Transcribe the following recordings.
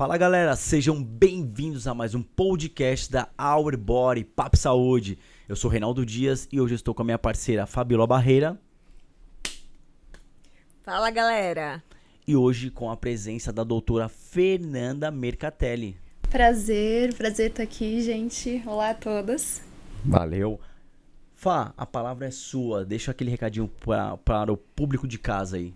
Fala galera, sejam bem-vindos a mais um podcast da Our Body Papo Saúde. Eu sou Reinaldo Dias e hoje eu estou com a minha parceira Fabiola Barreira. Fala galera! E hoje com a presença da doutora Fernanda Mercatelli. Prazer estar aqui, gente. Olá a todos. Valeu. Fá, a palavra é sua. Deixa aquele recadinho para o público de casa aí.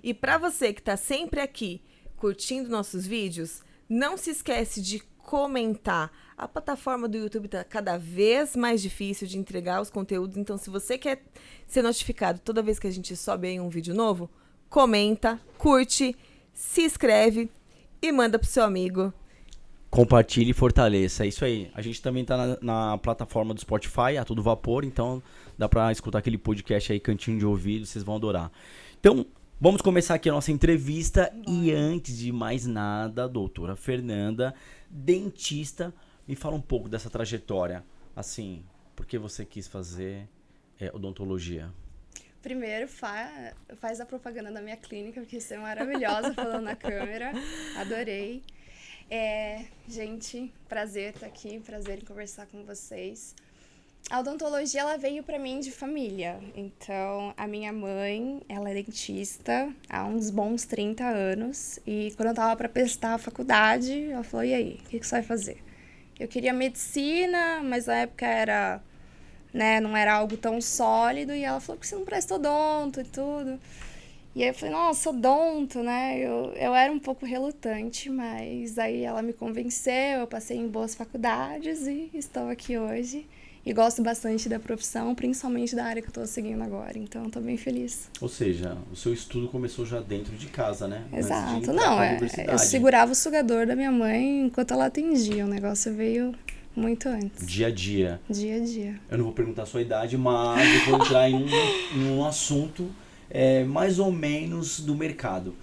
E para você que está sempre aqui curtindo nossos vídeos, não se esquece de comentar. A plataforma do YouTube está cada vez mais difícil de entregar os conteúdos, então se você quer ser notificado toda vez que a gente sobe aí um vídeo novo, comenta, curte, se inscreve e manda pro seu amigo. Compartilhe e fortaleça, é isso aí. A gente também tá na plataforma do Spotify, a todo vapor, então dá pra escutar aquele podcast aí, cantinho de ouvido, vocês vão adorar. Então, vamos começar aqui a nossa entrevista. E antes de mais nada, doutora Fernanda, dentista, me fala um pouco dessa trajetória. Assim, por que você quis fazer odontologia? Primeiro, faz a propaganda da minha clínica, porque você é maravilhosa falando na câmera. Adorei. Gente, prazer estar aqui, prazer em conversar com vocês. A odontologia, ela veio pra mim de família. Então, a minha mãe, ela é dentista há uns bons 30 anos. E quando eu tava pra prestar a faculdade, ela falou, e aí, o que você vai fazer? Eu queria medicina, mas na época não era algo tão sólido. E ela falou, por que você não presta odonto e tudo? E aí eu falei, nossa, odonto, né? Eu era um pouco relutante, mas aí ela me convenceu, eu passei em boas faculdades e estou aqui hoje. E gosto bastante da profissão, principalmente da área que eu estou seguindo agora, então estou bem feliz. Ou seja, o seu estudo começou já dentro de casa, né? Exato, eu segurava o sugador da minha mãe enquanto ela atendia, o negócio veio muito antes. Dia a dia. Dia a dia. Eu não vou perguntar a sua idade, mas eu vou entrar em um assunto mais ou menos do mercado.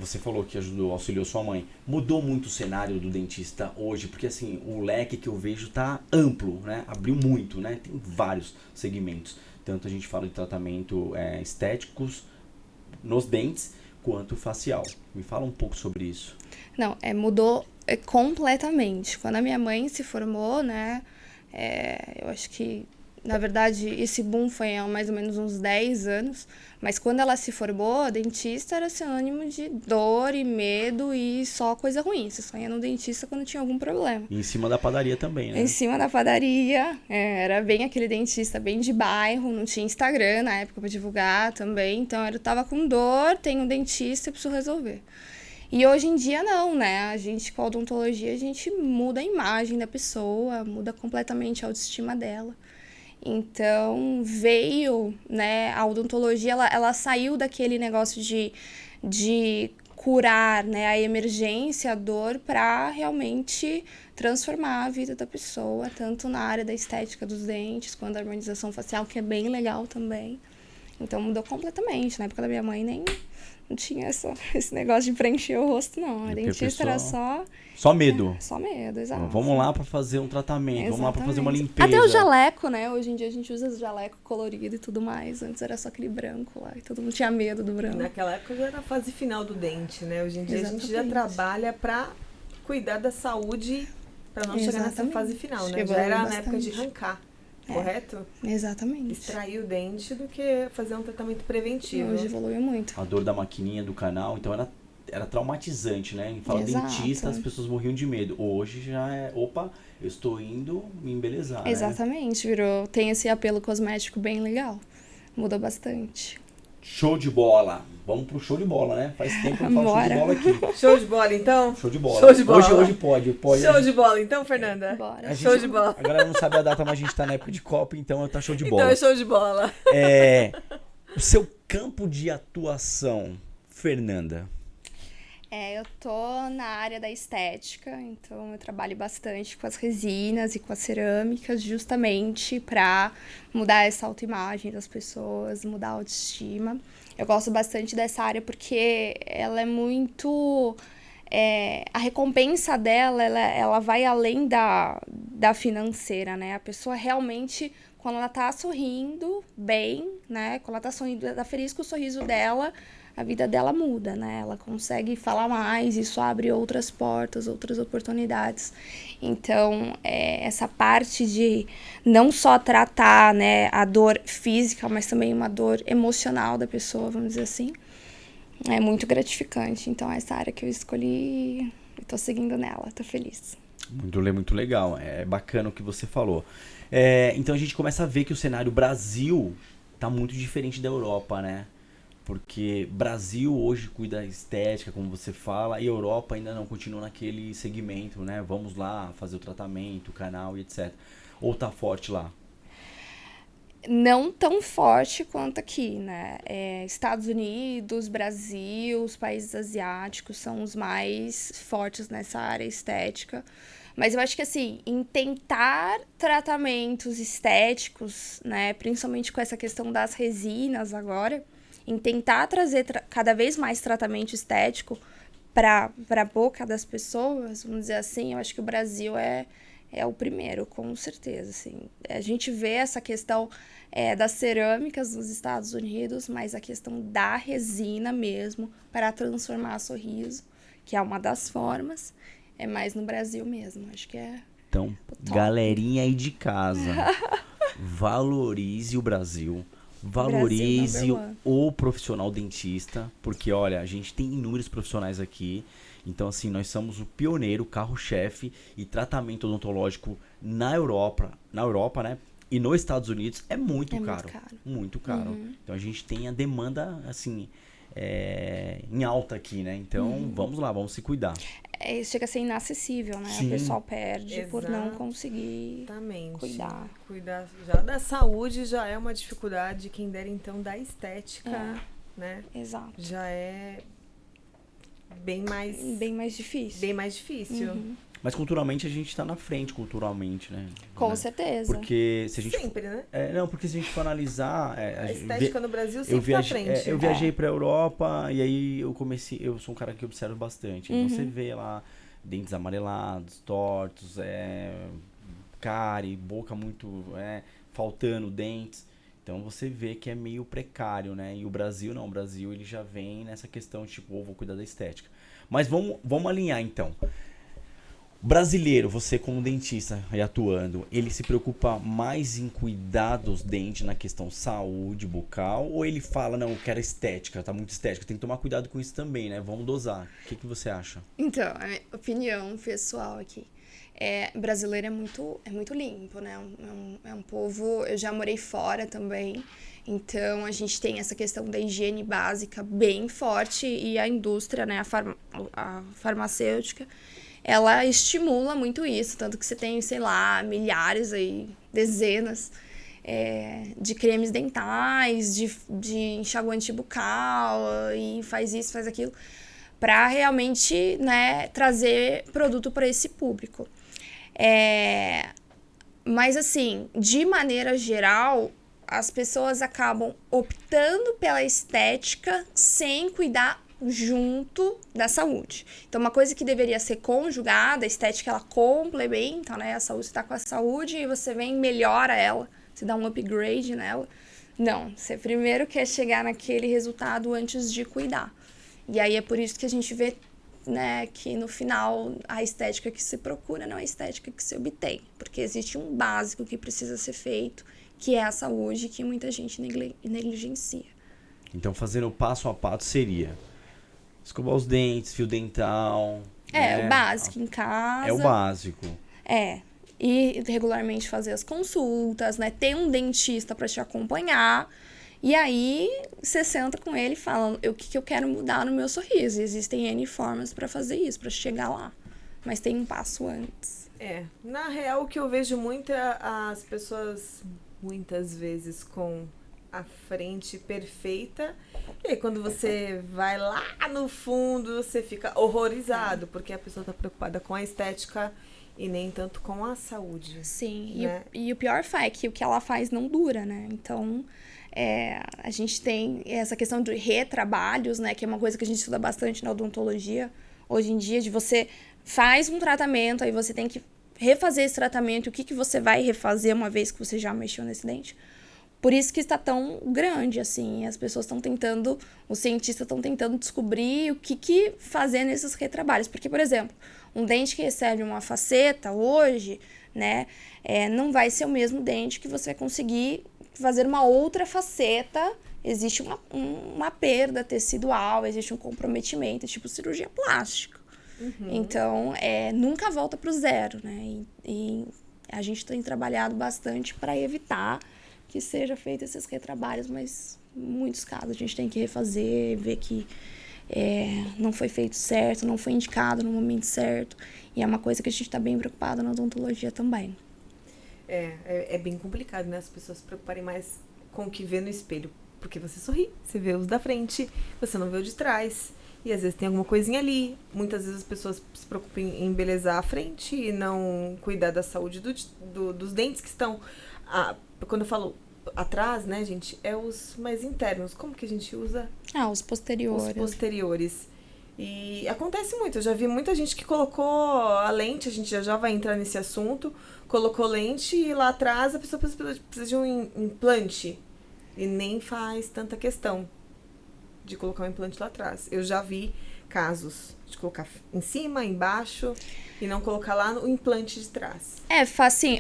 Você falou que auxiliou sua mãe. Mudou muito o cenário do dentista hoje? Porque assim, o leque que eu vejo tá amplo, né? Abriu muito, né? Tem vários segmentos. Tanto a gente fala de tratamento estéticos nos dentes, quanto facial. Me fala um pouco sobre isso. Não, mudou completamente. Quando a minha mãe se formou, né? Eu acho que na verdade, esse boom foi há mais ou menos uns 10 anos, mas quando ela se formou, dentista era sinônimo de dor e medo e só coisa ruim. Você só ia no dentista quando tinha algum problema. E em cima da padaria também, né? Em cima da padaria, era bem aquele dentista bem de bairro, não tinha Instagram na época para divulgar também, então eu tava com dor, tenho um dentista e preciso resolver. E hoje em dia não, né? A gente, com a odontologia, a gente muda a imagem da pessoa, muda completamente a autoestima dela. Então, veio, né, a odontologia, ela saiu daquele negócio de curar, né, a emergência, a dor, para realmente transformar a vida da pessoa, tanto na área da estética dos dentes, quanto da harmonização facial, que é bem legal também. Então, mudou completamente. Na época da minha mãe, não tinha esse negócio de preencher o rosto, não. A dentista era só... Só medo. Só medo, exato. Vamos lá para fazer um tratamento, Exatamente. Vamos lá para fazer uma limpeza. Até o jaleco, né? Hoje em dia a gente usa jaleco colorido e tudo mais. Antes era só aquele branco lá e todo mundo tinha medo do branco. Naquela época já era a fase final do dente, né? Hoje em dia Exatamente. a gente já trabalha para cuidar da saúde, para não chegar nessa fase final, né? Já era na época de arrancar. Correto? Exatamente. Extrair o dente do que fazer um tratamento preventivo. Hoje evoluiu muito. A dor da maquininha do canal, então era traumatizante, né? Em falar dentista, as pessoas morriam de medo. Hoje já eu estou indo me embelezar, Exatamente, né? Tem esse apelo cosmético bem legal. Mudou bastante. Show de bola. Vamos pro show de bola, né? Faz tempo que eu não falo show de bola aqui. Show de bola, então? Show de bola. Show de bola. Hoje pode. Show de bola, então, Fernanda? Bora. Show de bola. A galera não sabe a data, mas a gente tá na época de Copa, então tá show de bola. Então é show de bola. O seu campo de atuação, Fernanda? Eu tô na área da estética, então eu trabalho bastante com as resinas e com as cerâmicas, justamente para mudar essa autoimagem das pessoas, mudar a autoestima. Eu gosto bastante dessa área porque ela é muito... a recompensa dela, ela vai além da financeira, né? A pessoa realmente, quando ela tá sorrindo bem, né? Quando ela tá sorrindo, ela tá feliz com o sorriso dela, a vida dela muda, né? Ela consegue falar mais, isso abre outras portas, outras oportunidades. Então, essa parte de não só tratar, né, a dor física, mas também uma dor emocional da pessoa, vamos dizer assim, é muito gratificante. Então, essa área que eu escolhi, eu tô seguindo nela, tô feliz. Muito legal, é bacana o que você falou. Então a gente começa a ver que o cenário Brasil tá muito diferente da Europa, né? Porque Brasil hoje cuida da estética, como você fala, e Europa ainda não continua naquele segmento, né? Vamos lá fazer o tratamento, o canal e etc. Ou tá forte lá? Não tão forte quanto aqui, né? Estados Unidos, Brasil, os países asiáticos são os mais fortes nessa área estética. Mas eu acho que, assim, em tentar tratamentos estéticos, né? Principalmente com essa questão das resinas agora, em tentar trazer cada vez mais tratamento estético para a boca das pessoas, vamos dizer assim, eu acho que o Brasil é o primeiro, com certeza, assim. A gente vê essa questão das cerâmicas nos Estados Unidos, mas a questão da resina mesmo, para transformar sorriso, que é uma das formas, é mais no Brasil mesmo, acho que é. Então, galerinha aí de casa, valorize o Brasil. Valorize o profissional dentista, porque olha, a gente tem inúmeros profissionais aqui. Então, assim, nós somos o pioneiro, carro-chefe e tratamento odontológico na Europa, né? E nos Estados Unidos é muito caro. Muito caro. Uhum. Então, a gente tem a demanda, assim, em alta aqui, né? Então, vamos lá, vamos se cuidar. Chega a ser inacessível, né? Sim. O pessoal perde por não conseguir cuidar. Cuidar já da saúde já é uma dificuldade, quem dera então da estética, né? Exato. Já é bem mais difícil. Bem mais difícil. Uhum. Mas culturalmente a gente tá na frente, culturalmente, né? Com certeza. Porque se a gente sempre, né? Porque se a gente for analisar... a estética no Brasil sempre na frente. Eu viajei pra Europa e aí eu sou um cara que observa bastante. Então você vê lá dentes amarelados, tortos, cárie, boca muito... faltando dentes. Então você vê que é meio precário, né? E o Brasil não. O Brasil ele já vem nessa questão tipo, vou cuidar da estética. Mas vamos alinhar então. Brasileiro, você como dentista e atuando, ele se preocupa mais em cuidar dos dentes na questão saúde bucal, ou ele fala, não, eu quero estética, tá muito estética, tem que tomar cuidado com isso também, né? Vamos dosar. O que você acha? Então, a minha opinião pessoal aqui. Brasileiro é muito limpo, né? É um povo... Eu já morei fora também, então a gente tem essa questão da higiene básica bem forte e a indústria, né? A farmacêutica, ela estimula muito isso, tanto que você tem, sei lá, milhares aí, dezenas de cremes dentais, de enxaguante bucal, e faz isso, faz aquilo, para realmente, né, trazer produto para esse público. Mas, assim, de maneira geral, as pessoas acabam optando pela estética sem cuidar junto da saúde. Então, uma coisa que deveria ser conjugada, a estética, ela complementa, né? A saúde, você tá com a saúde e você vem e melhora ela, você dá um upgrade nela. Não, você primeiro quer chegar naquele resultado antes de cuidar. E aí é por isso que a gente vê, né, que no final a estética que se procura não é a estética que se obtém, porque existe um básico que precisa ser feito, que é a saúde, que muita gente negligencia. Então, fazendo passo a passo seria escovar os dentes, fio dental. O básico em casa. É o básico. E regularmente fazer as consultas, né? Ter um dentista para te acompanhar. E aí, você senta com ele e fala o que eu quero mudar no meu sorriso. E existem N formas para fazer isso, para chegar lá. Mas tem um passo antes. Na real, o que eu vejo muito é as pessoas, muitas vezes, com a frente perfeita. E aí, quando você vai lá no fundo, você fica horrorizado, porque a pessoa está preocupada com a estética e nem tanto com a saúde. Sim, né? e o pior é que o que ela faz não dura, né? Então, a gente tem essa questão de retrabalhos, né? Que é uma coisa que a gente estuda bastante na odontologia hoje em dia, de você faz um tratamento, aí você tem que refazer esse tratamento, o que você vai refazer uma vez que você já mexeu nesse dente? Por isso que está tão grande, assim, as pessoas estão tentando, os cientistas estão tentando descobrir o que fazer nesses retrabalhos. Porque, por exemplo, um dente que recebe uma faceta hoje, né, não vai ser o mesmo dente que você vai conseguir fazer uma outra faceta. Existe uma perda tecidual, existe um comprometimento, tipo cirurgia plástica. Então, nunca volta para o zero, né? E a gente tem trabalhado bastante para evitar que seja feito esses retrabalhos, mas em muitos casos a gente tem que refazer, ver que não foi feito certo, não foi indicado no momento certo. E é uma coisa que a gente está bem preocupado na odontologia também. É bem complicado, né? As pessoas se preocuparem mais com o que vê no espelho. Porque você sorri, você vê os da frente, você não vê o de trás. E às vezes tem alguma coisinha ali. Muitas vezes as pessoas se preocupam em embelezar a frente e não cuidar da saúde dos dentes que estão... quando eu falo atrás, né, gente, é os mais internos. Como que a gente usa? Os posteriores. Os posteriores. E acontece muito. Eu já vi muita gente que colocou a lente, a gente já vai entrar nesse assunto, colocou lente e lá atrás a pessoa precisa de um implante. E nem faz tanta questão de colocar um implante lá atrás. Eu já vi casos de colocar em cima, embaixo e não colocar lá no implante de trás. Assim,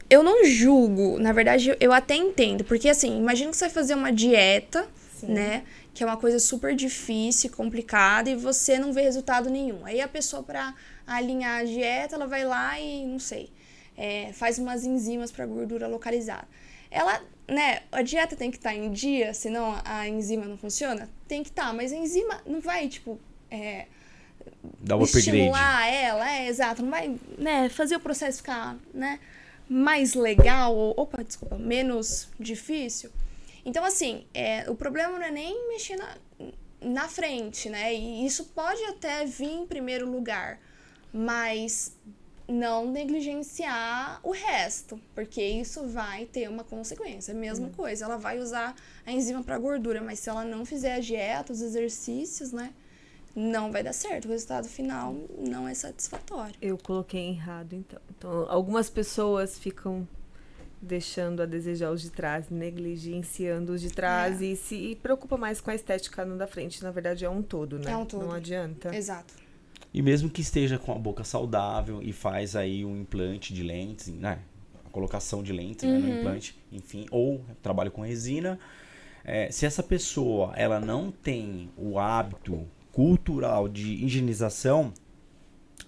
eu não julgo, na verdade eu até entendo, porque assim, imagina que você vai fazer uma dieta, Sim. né, que é uma coisa super difícil, complicada, e você não vê resultado nenhum. Aí a pessoa, para alinhar a dieta, ela vai lá e, não sei, faz umas enzimas para gordura localizada. Ela, né, a dieta tem que estar em dia, senão a enzima não funciona? Tem que estar, mas a enzima não vai, tipo, Dá um upgrade. estimular ela, exato, não vai, né, fazer o processo ficar, né, mais legal, ou, menos difícil. Então, assim, o problema não é nem mexer na frente, né, e isso pode até vir em primeiro lugar, mas não negligenciar o resto, porque isso vai ter uma consequência. A mesma coisa, ela vai usar a enzima para gordura, mas se ela não fizer a dieta, os exercícios, né, não vai dar certo. O resultado final não é satisfatório. Eu coloquei errado, então. Então, algumas pessoas ficam deixando a desejar os de trás, negligenciando os de trás e se preocupa mais com a estética no da frente. Na verdade, é um todo, né? É um todo. Não adianta. Exato. E mesmo que esteja com a boca saudável e faz aí um implante de lentes, né? A colocação de lentes, né, no implante, enfim, ou trabalho com resina, se essa pessoa ela não tem o hábito cultural de higienização,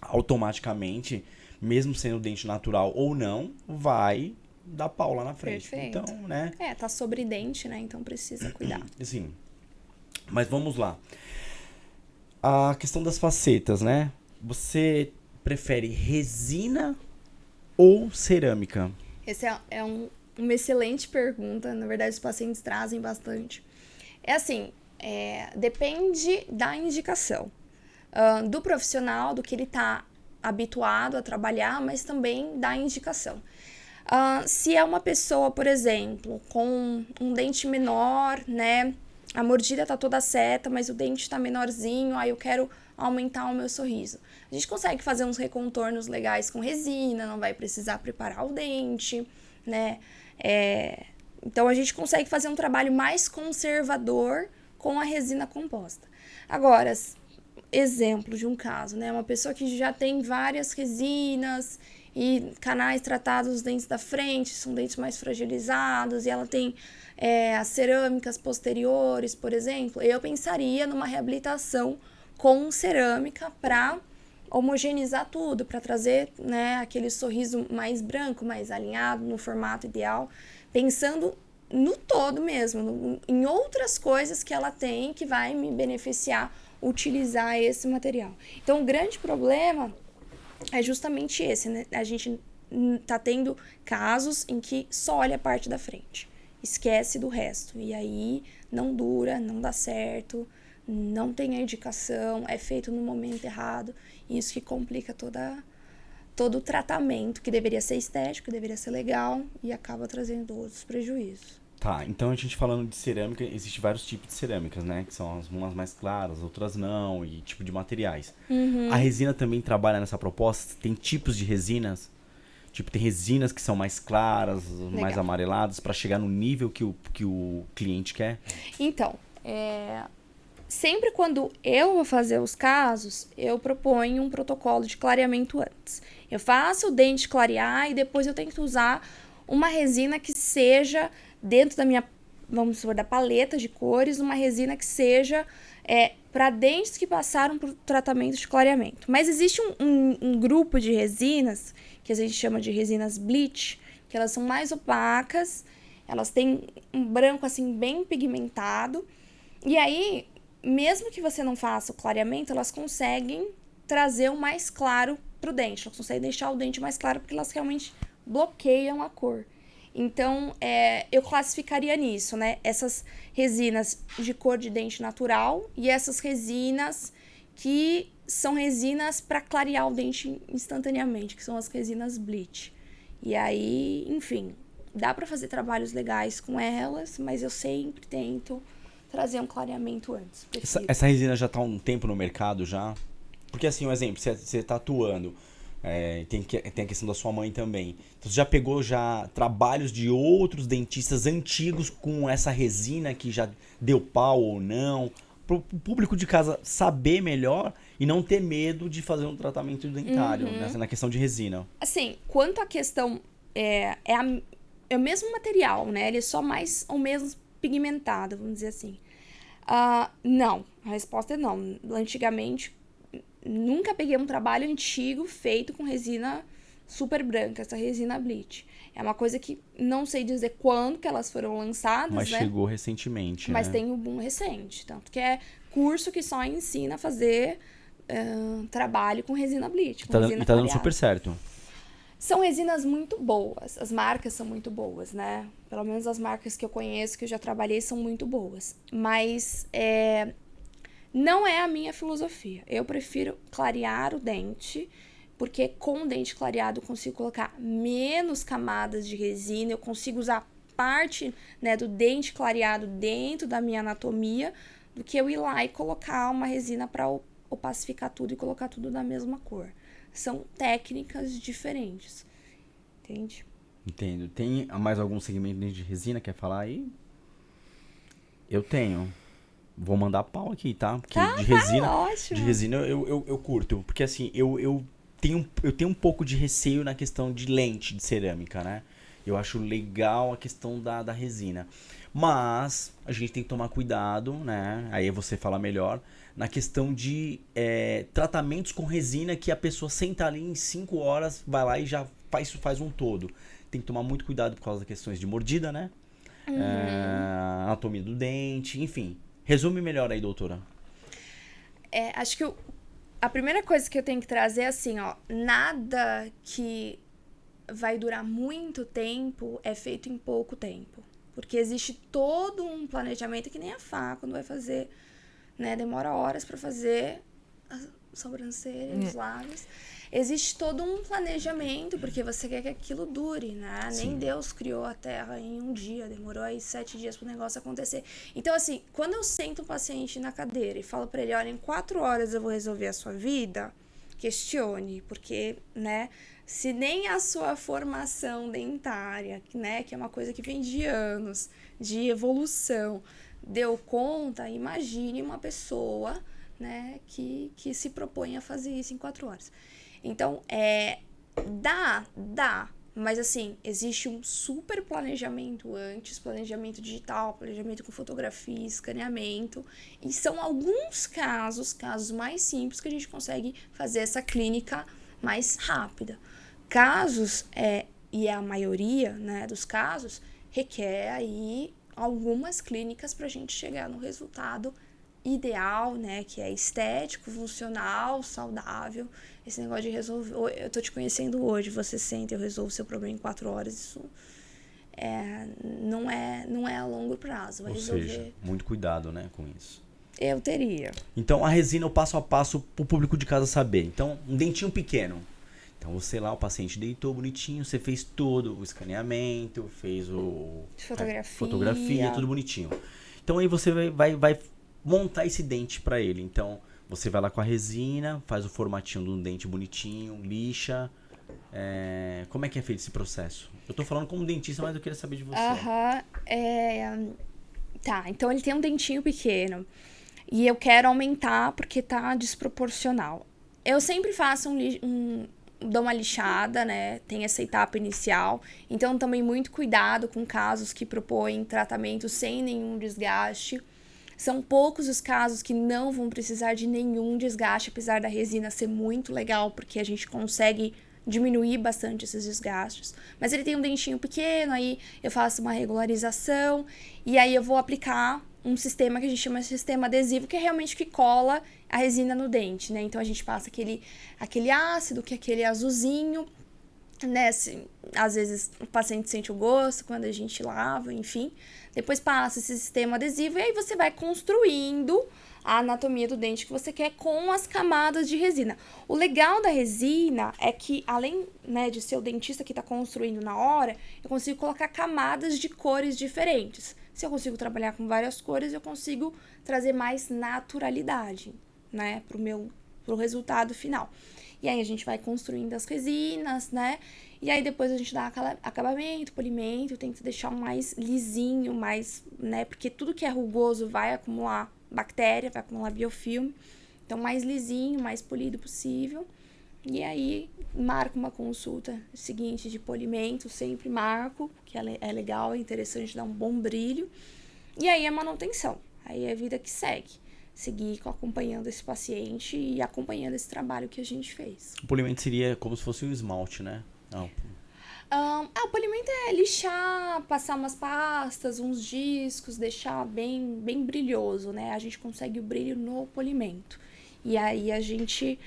automaticamente, mesmo sendo dente natural ou não, vai dar pau lá na frente. Perfeito. Então, né? Tá sobre dente, né? Então precisa cuidar. Sim. Mas vamos lá. A questão das facetas, né? Você prefere resina ou cerâmica? Essa é uma excelente pergunta. Na verdade, os pacientes trazem bastante. Assim, depende da indicação. Do profissional, do que ele está habituado a trabalhar, mas também da indicação. Se é uma pessoa, por exemplo, com um dente menor, né? A mordida tá toda certa, mas o dente tá menorzinho, aí eu quero aumentar o meu sorriso. A gente consegue fazer uns recontornos legais com resina, não vai precisar preparar o dente, né? Então a gente consegue fazer um trabalho mais conservador com a resina composta. Agora, exemplo de um caso, né? Uma pessoa que já tem várias resinas e canais tratados os dentes da frente, são dentes mais fragilizados, e ela tem as cerâmicas posteriores, por exemplo, eu pensaria numa reabilitação com cerâmica para homogeneizar tudo, para trazer, né, aquele sorriso mais branco, mais alinhado, no formato ideal, pensando no todo mesmo, em outras coisas que ela tem que vai me beneficiar utilizar esse material. Então, o grande problema é justamente esse, né? A gente tá tendo casos em que só olha a parte da frente, esquece do resto, e aí não dura, não dá certo, não tem a indicação, é feito no momento errado, e isso que complica todo o tratamento, que deveria ser estético, que deveria ser legal, e acaba trazendo outros prejuízos. Tá, então a gente falando de cerâmica, existem vários tipos de cerâmicas, né? Que são umas mais claras, outras não, e tipo de materiais. A resina também trabalha nessa proposta? Tem tipos de resinas? Tipo, tem resinas que são mais claras, mais amareladas, para chegar no nível que o cliente quer? Então, sempre quando eu vou fazer os casos, eu proponho um protocolo de clareamento antes. Eu faço o dente clarear e depois eu tento usar uma resina que seja dentro da minha, vamos supor, da paleta de cores, uma resina que seja para dentes que passaram por tratamento de clareamento. Mas existe um grupo de resinas que a gente chama de resinas bleach, que elas são mais opacas, elas têm um branco assim bem pigmentado, e aí, mesmo que você não faça o clareamento, elas conseguem trazer o mais claro pro dente, elas conseguem deixar o dente mais claro porque elas realmente bloqueiam a cor. Então, eu classificaria nisso, né? Essas resinas de cor de dente natural e essas resinas que são resinas para clarear o dente instantaneamente, que são as resinas bleach. E aí, enfim, dá para fazer trabalhos legais com elas, mas eu sempre tento trazer um clareamento antes. Essa resina já tá há um tempo no mercado já? Porque assim, um exemplo, você tá atuando, tem a questão da sua mãe também. Então você já pegou trabalhos de outros dentistas antigos com essa resina que já deu pau ou não? Para o público de casa saber melhor e não ter medo de fazer um tratamento dentário, na questão de resina. Assim, quanto à questão, é o mesmo material, né? Ele é só mais ou menos pigmentado, vamos dizer assim. Não, a resposta é não. Antigamente, nunca peguei um trabalho antigo feito com resina super branca, essa resina bleach. É uma coisa que não sei dizer quando que elas foram lançadas, mas né? Chegou recentemente, mas né? tem um boom recente, tanto que é curso que só ensina a fazer trabalho com resina bleach. E tá dando super certo. São resinas muito boas, as marcas são muito boas, né? Pelo menos as marcas que eu conheço, que eu já trabalhei, são muito boas. Mas não é a minha filosofia. Eu prefiro clarear o dente, porque com o dente clareado eu consigo colocar menos camadas de resina, eu consigo usar parte, né, do dente clareado dentro da minha anatomia, do que eu ir lá e colocar uma resina para opacificar tudo e colocar tudo da mesma cor. São técnicas diferentes, entende? Entendo. Tem mais algum segmento de resina? Quer falar aí? Eu tenho. Vou mandar pau aqui, tá? Porque de resina, ótimo. De resina eu curto. Porque assim, eu tenho um pouco de receio na questão de lente de cerâmica, né? Eu acho legal a questão da resina. Mas a gente tem que tomar cuidado, né? Aí você fala melhor. Na questão de tratamentos com resina que a pessoa senta ali em 5 horas, vai lá e já faz um todo. Tem que tomar muito cuidado por causa das questões de mordida, né? Anatomia do dente, enfim. Resume melhor aí, doutora. Acho que a primeira coisa que eu tenho que trazer é assim, ó. Nada que vai durar muito tempo é feito em pouco tempo. Porque existe todo um planejamento que nem a Fá, quando vai fazer, né? Demora horas para fazer a sobrancelha, os lábios. Existe todo um planejamento, porque você quer que aquilo dure, né? Sim. Nem Deus criou a Terra em um dia, demorou aí 7 dias pro negócio acontecer. Então, assim, quando eu sento um paciente na cadeira e falo para ele, olha, em 4 horas eu vou resolver a sua vida, questione, porque, né, se nem a sua formação dentária, né, que é uma coisa que vem de anos, de evolução, deu conta, imagine uma pessoa, né, que se propõe a fazer isso em 4 horas. Então, dá, mas assim, existe um super planejamento antes, planejamento digital, planejamento com fotografia, escaneamento, e são alguns casos mais simples que a gente consegue fazer essa clínica mais rápida. Casos, e a maioria, né, dos casos, requer aí algumas clínicas para a gente chegar no resultado ideal, né, que é estético, funcional, saudável. Esse negócio de resolver, eu tô te conhecendo hoje, você sente, eu resolvo seu problema em 4 horas, isso não é a longo prazo. Vai resolver. Seja, muito cuidado, né, com isso. Eu teria. Então, a resina, o passo a passo pro público de casa saber. Então, um dentinho pequeno. Então, você lá, o paciente deitou bonitinho, você fez todo o escaneamento, fez fotografia, tudo bonitinho. Então, aí você vai montar esse dente para ele. Então, você vai lá com a resina, faz o formatinho do dente bonitinho, lixa, Como é que é feito esse processo? Eu tô falando como dentista, mas eu queria saber de você. Tá, então ele tem um dentinho pequeno e eu quero aumentar porque tá desproporcional. Eu sempre faço dou uma lixada, né? Tem essa etapa inicial. Então, também muito cuidado com casos que propõem tratamento sem nenhum desgaste. São poucos os casos que não vão precisar de nenhum desgaste, apesar da resina ser muito legal, porque a gente consegue diminuir bastante esses desgastes. Mas ele tem um dentinho pequeno, aí eu faço uma regularização e aí eu vou aplicar um sistema que a gente chama de sistema adesivo, que é realmente que cola a resina no dente, né? Então a gente passa aquele ácido, que é aquele azulzinho, né? Às vezes o paciente sente o gosto quando a gente lava, enfim. Depois passa esse sistema adesivo e aí você vai construindo a anatomia do dente que você quer com as camadas de resina. O legal da resina é que, além, né, de ser o dentista que está construindo na hora, eu consigo colocar camadas de cores diferentes. Se eu consigo trabalhar com várias cores, eu consigo trazer mais naturalidade, né, pro resultado final. E aí a gente vai construindo as resinas, né? E aí depois a gente dá acabamento, polimento, tenta deixar mais lisinho, mais, né? Porque tudo que é rugoso vai acumular bactéria, vai acumular biofilme. Então, mais lisinho, mais polido possível. E aí, marco uma consulta seguinte de polimento, sempre marco, que é legal, é interessante, dá um bom brilho. E aí, a manutenção. Aí é a vida que segue. Seguir acompanhando esse paciente e acompanhando esse trabalho que a gente fez. O polimento seria como se fosse um esmalte, né? Não. O polimento é lixar, passar umas pastas, uns discos, deixar bem, bem brilhoso, né? A gente consegue o brilho no polimento. E aí a gente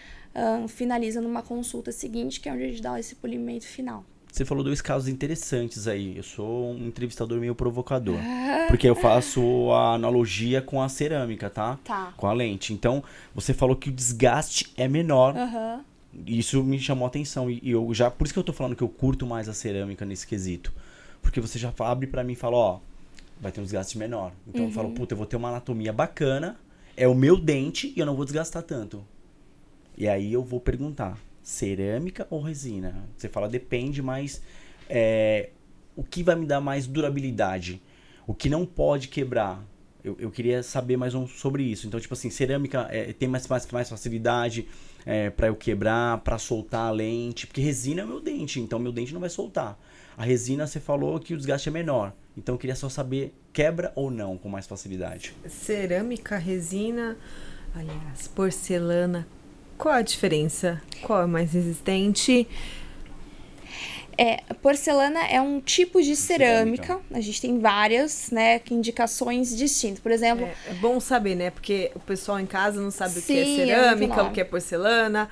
finaliza numa consulta seguinte, que é onde a gente dá esse polimento final. Você falou 2 casos interessantes aí. Eu sou um entrevistador meio provocador. Porque eu faço a analogia com a cerâmica, tá? Tá. Com a lente. Então, você falou que o desgaste é menor. Isso me chamou a atenção. E eu já, por isso que eu tô falando que eu curto mais a cerâmica nesse quesito. Porque você já abre pra mim e fala, ó, vai ter um desgaste menor. Então eu falo, puta, eu vou ter uma anatomia bacana, é o meu dente e eu não vou desgastar tanto. E aí eu vou perguntar, cerâmica ou resina? Você fala, depende, mas o que vai me dar mais durabilidade? O que não pode quebrar? Eu queria saber mais sobre isso. Então, tipo assim, cerâmica tem mais facilidade para eu quebrar, para soltar a lente. Porque resina é meu dente, então meu dente não vai soltar. A resina, você falou que o desgaste é menor. Então, eu queria só saber, quebra ou não com mais facilidade? Cerâmica, resina, aliás, porcelana. Qual a diferença? Qual é mais resistente? Porcelana é um tipo de cerâmica. A gente tem várias, né, indicações distintas. Por exemplo... É bom saber, né? Porque o pessoal em casa não sabe o que é Sim, cerâmica, o que é porcelana,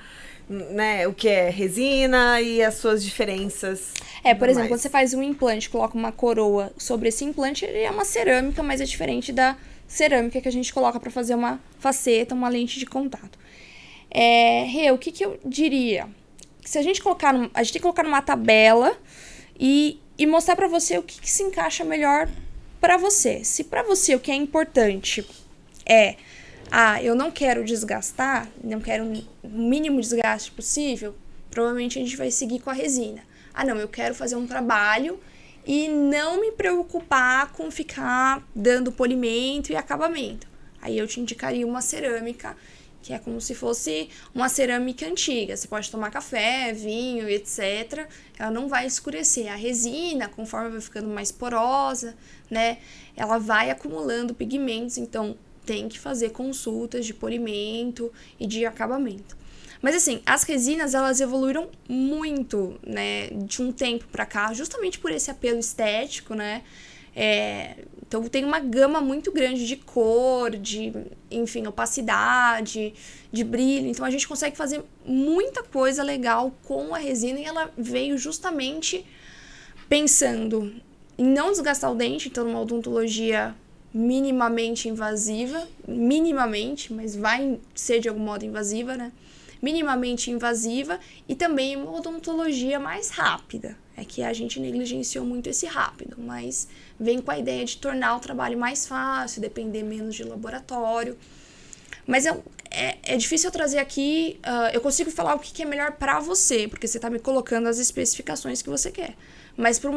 né? O que é resina e as suas diferenças. Por exemplo, quando você faz um implante, coloca uma coroa sobre esse implante, ele é uma cerâmica, mas é diferente da cerâmica que a gente coloca para fazer uma faceta, uma lente de contato. O que eu diria? Se a gente colocar, a gente tem que colocar numa tabela e mostrar para você o que se encaixa melhor para você. Se para você o que é importante eu não quero desgastar, não quero o mínimo desgaste possível, provavelmente a gente vai seguir com a resina. Não, eu quero fazer um trabalho e não me preocupar com ficar dando polimento e acabamento. Aí eu te indicaria uma cerâmica, que é como se fosse uma cerâmica antiga. Você pode tomar café, vinho, etc. Ela não vai escurecer. A resina, conforme vai ficando mais porosa, né, ela vai acumulando pigmentos, então tem que fazer consultas de polimento e de acabamento. Mas assim, as resinas, elas evoluíram muito, né, de um tempo pra cá, justamente por esse apelo estético, né. Então tem uma gama muito grande de cor, de, enfim, opacidade, de brilho. Então a gente consegue fazer muita coisa legal com a resina e ela veio justamente pensando em não desgastar o dente, então numa odontologia minimamente invasiva, mas vai ser de algum modo invasiva, né? Minimamente invasiva e também uma odontologia mais rápida. É que a gente negligenciou muito esse rápido, mas vem com a ideia de tornar o trabalho mais fácil, depender menos de laboratório. Mas é difícil eu trazer aqui, eu consigo falar o que é melhor pra você, porque você tá me colocando as especificações que você quer. Mas pra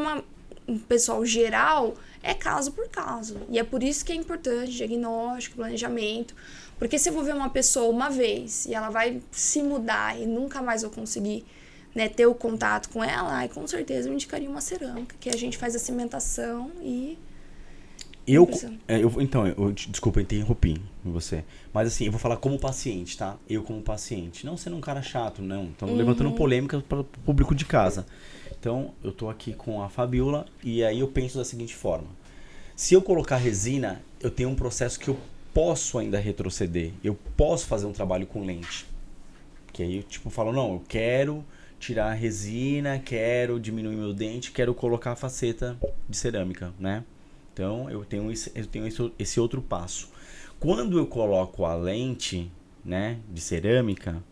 um pessoal geral, é caso por caso. E é por isso que é importante diagnóstico, planejamento. Porque se eu vou ver uma pessoa uma vez e ela vai se mudar e nunca mais vou conseguir, né, ter o contato com ela, aí com certeza eu indicaria uma cerâmica, que a gente faz a cimentação e... Desculpa, eu interrompi você. Mas assim, eu vou falar como paciente, tá? Eu como paciente. Não sendo um cara chato, não. Estamos levantando polêmica para o público de casa. Então, eu tô aqui com a Fabiola e aí eu penso da seguinte forma. Se eu colocar resina, eu tenho um processo que eu posso ainda retroceder. Eu posso fazer um trabalho com lente. Que aí eu falo, não, eu quero tirar a resina, quero diminuir meu dente, quero colocar a faceta de cerâmica, né? Então, eu tenho esse outro passo. Quando eu coloco a lente, né, de cerâmica,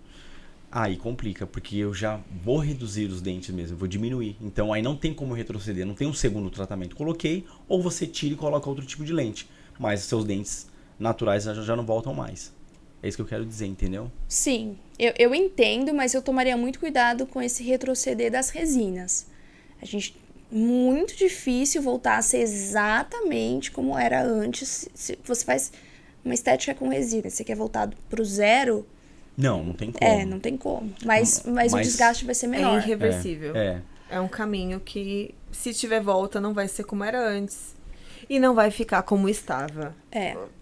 aí complica, porque eu já vou reduzir os dentes mesmo, vou diminuir. Então, aí não tem como retroceder, não tem um segundo tratamento. Coloquei, ou você tira e coloca outro tipo de lente. Mas seus dentes naturais já não voltam mais. É isso que eu quero dizer, entendeu? Sim, eu entendo, mas eu tomaria muito cuidado com esse retroceder das resinas. Muito difícil voltar a ser exatamente como era antes. Se você faz uma estética com resina, você quer voltar pro zero... Não tem como. Não tem como. Mas o desgaste vai ser menor. É irreversível. É um caminho que, se tiver volta, não vai ser como era antes. E não vai ficar como estava.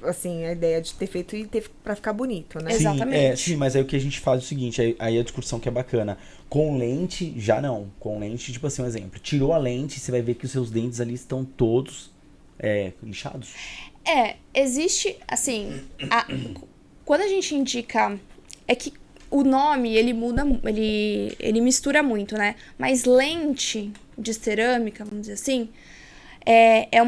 Assim, a ideia de ter feito e ter pra ficar bonito, né? Sim, exatamente. Sim, mas aí o que a gente faz é o seguinte, aí a discussão que é bacana. Com lente, já não. Com lente, tipo assim, um exemplo. Tirou a lente, você vai ver que os seus dentes ali estão todos lixados. Existe, assim... Quando a gente indica... É que o nome, ele muda... Ele mistura muito, né? Mas lente de cerâmica, vamos dizer assim... É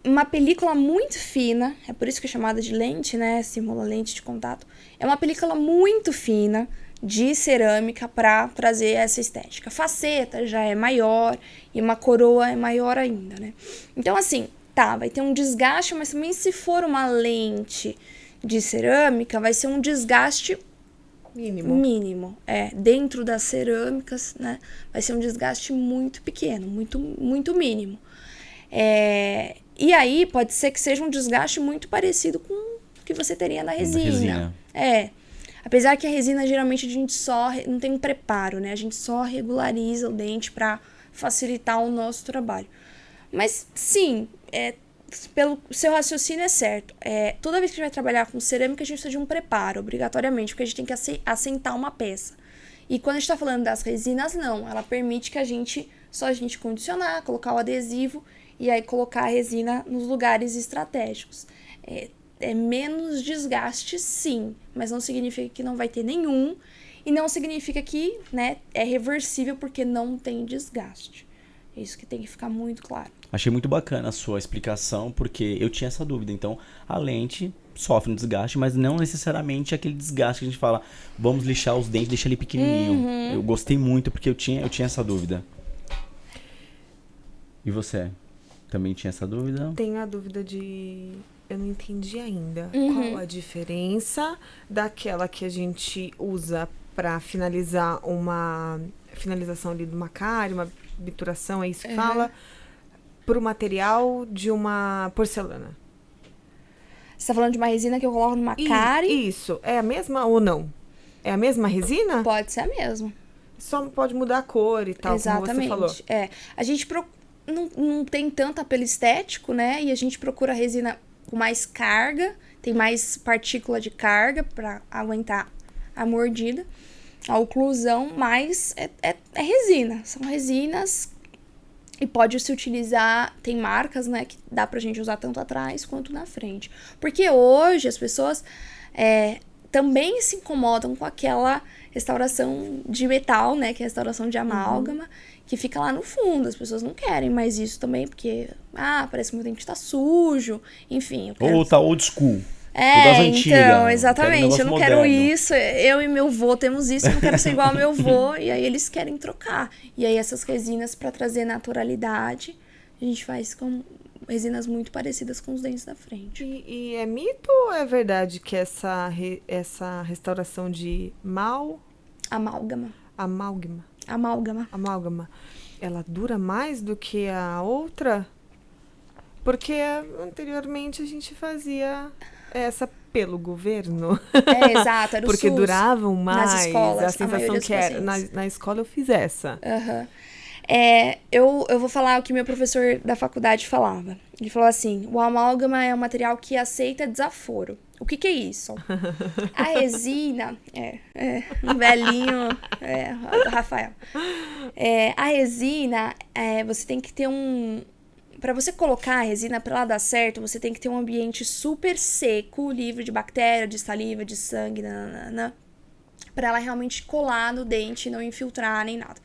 uma película muito fina, é por isso que é chamada de lente, né? Simula lente de contato. É uma película muito fina de cerâmica para trazer essa estética. Faceta já é maior e uma coroa é maior ainda, né? Então, assim, vai ter um desgaste, mas também se for uma lente de cerâmica, vai ser um desgaste mínimo. Dentro das cerâmicas, né? Vai ser um desgaste muito pequeno, muito, muito mínimo. E aí, pode ser que seja um desgaste muito parecido com o que você teria na resina. Apesar que a resina, geralmente, a gente só... Não tem um preparo, né? A gente só regulariza o dente para facilitar o nosso trabalho. Mas, sim, pelo seu raciocínio é certo. Toda vez que a gente vai trabalhar com cerâmica, a gente precisa de um preparo, obrigatoriamente, porque a gente tem que assentar uma peça. E quando a gente está falando das resinas, não. Ela permite que a gente condicionar, colocar o adesivo e aí colocar a resina nos lugares estratégicos. É menos desgaste, sim, mas não significa que não vai ter nenhum e não significa que, né, é reversível porque não tem desgaste. É isso que tem que ficar muito claro. Achei muito bacana a sua explicação, porque eu tinha essa dúvida. Então, a lente sofre um desgaste, mas não necessariamente aquele desgaste que a gente fala, vamos lixar os dentes, deixa ele pequenininho. Eu gostei muito, porque eu tinha essa dúvida. E você? Também tinha essa dúvida? Tenho a dúvida de... Eu não entendi ainda. Qual a diferença daquela que a gente usa para finalizar uma finalização ali de uma cárie, uma bituração, é isso que fala, pro material de uma porcelana? Você tá falando de uma resina que eu coloco numa cárie? Isso. É a mesma ou não? É a mesma resina? Pode ser a mesma. Só pode mudar a cor e tal, exatamente, como você falou. A gente não tem tanto apelo estético, né? E a gente procura resina com mais carga, tem mais partícula de carga para aguentar a mordida, a oclusão, mas é resina. São resinas e pode se utilizar, tem marcas, né, que dá pra gente usar tanto atrás quanto na frente. Porque hoje as pessoas também se incomodam com aquela restauração de metal, né, que é a restauração de amálgama, que fica lá no fundo. As pessoas não querem mais isso também, porque, parece que meu dente tá sujo, enfim. Ou tá old school. Das antigas, então, exatamente, eu não moderno. quero isso, eu e meu vô temos isso, eu não quero ser igual ao meu vô, e aí eles querem trocar. E aí essas resinas, para trazer naturalidade, a gente faz resinas muito parecidas com os dentes da frente. E é mito ou é verdade que essa restauração de Amálgama. Amálgama, ela dura mais do que a outra? Porque anteriormente a gente fazia essa pelo governo. Exato, era o porque SUS. duravam mais. Nas escolas, a sensação que era. Na escola eu fiz essa. Uhum. Eu vou falar o que meu professor da faculdade falava. Ele falou assim, o amálgama é um material que aceita desaforo. O que é isso? A resina... um velhinho... do Rafael. A resina, você tem que ter Para você colocar a resina para ela dar certo, você tem que ter um ambiente super seco, livre de bactéria, de saliva, de sangue, para ela realmente colar no dente, não infiltrar nem nada.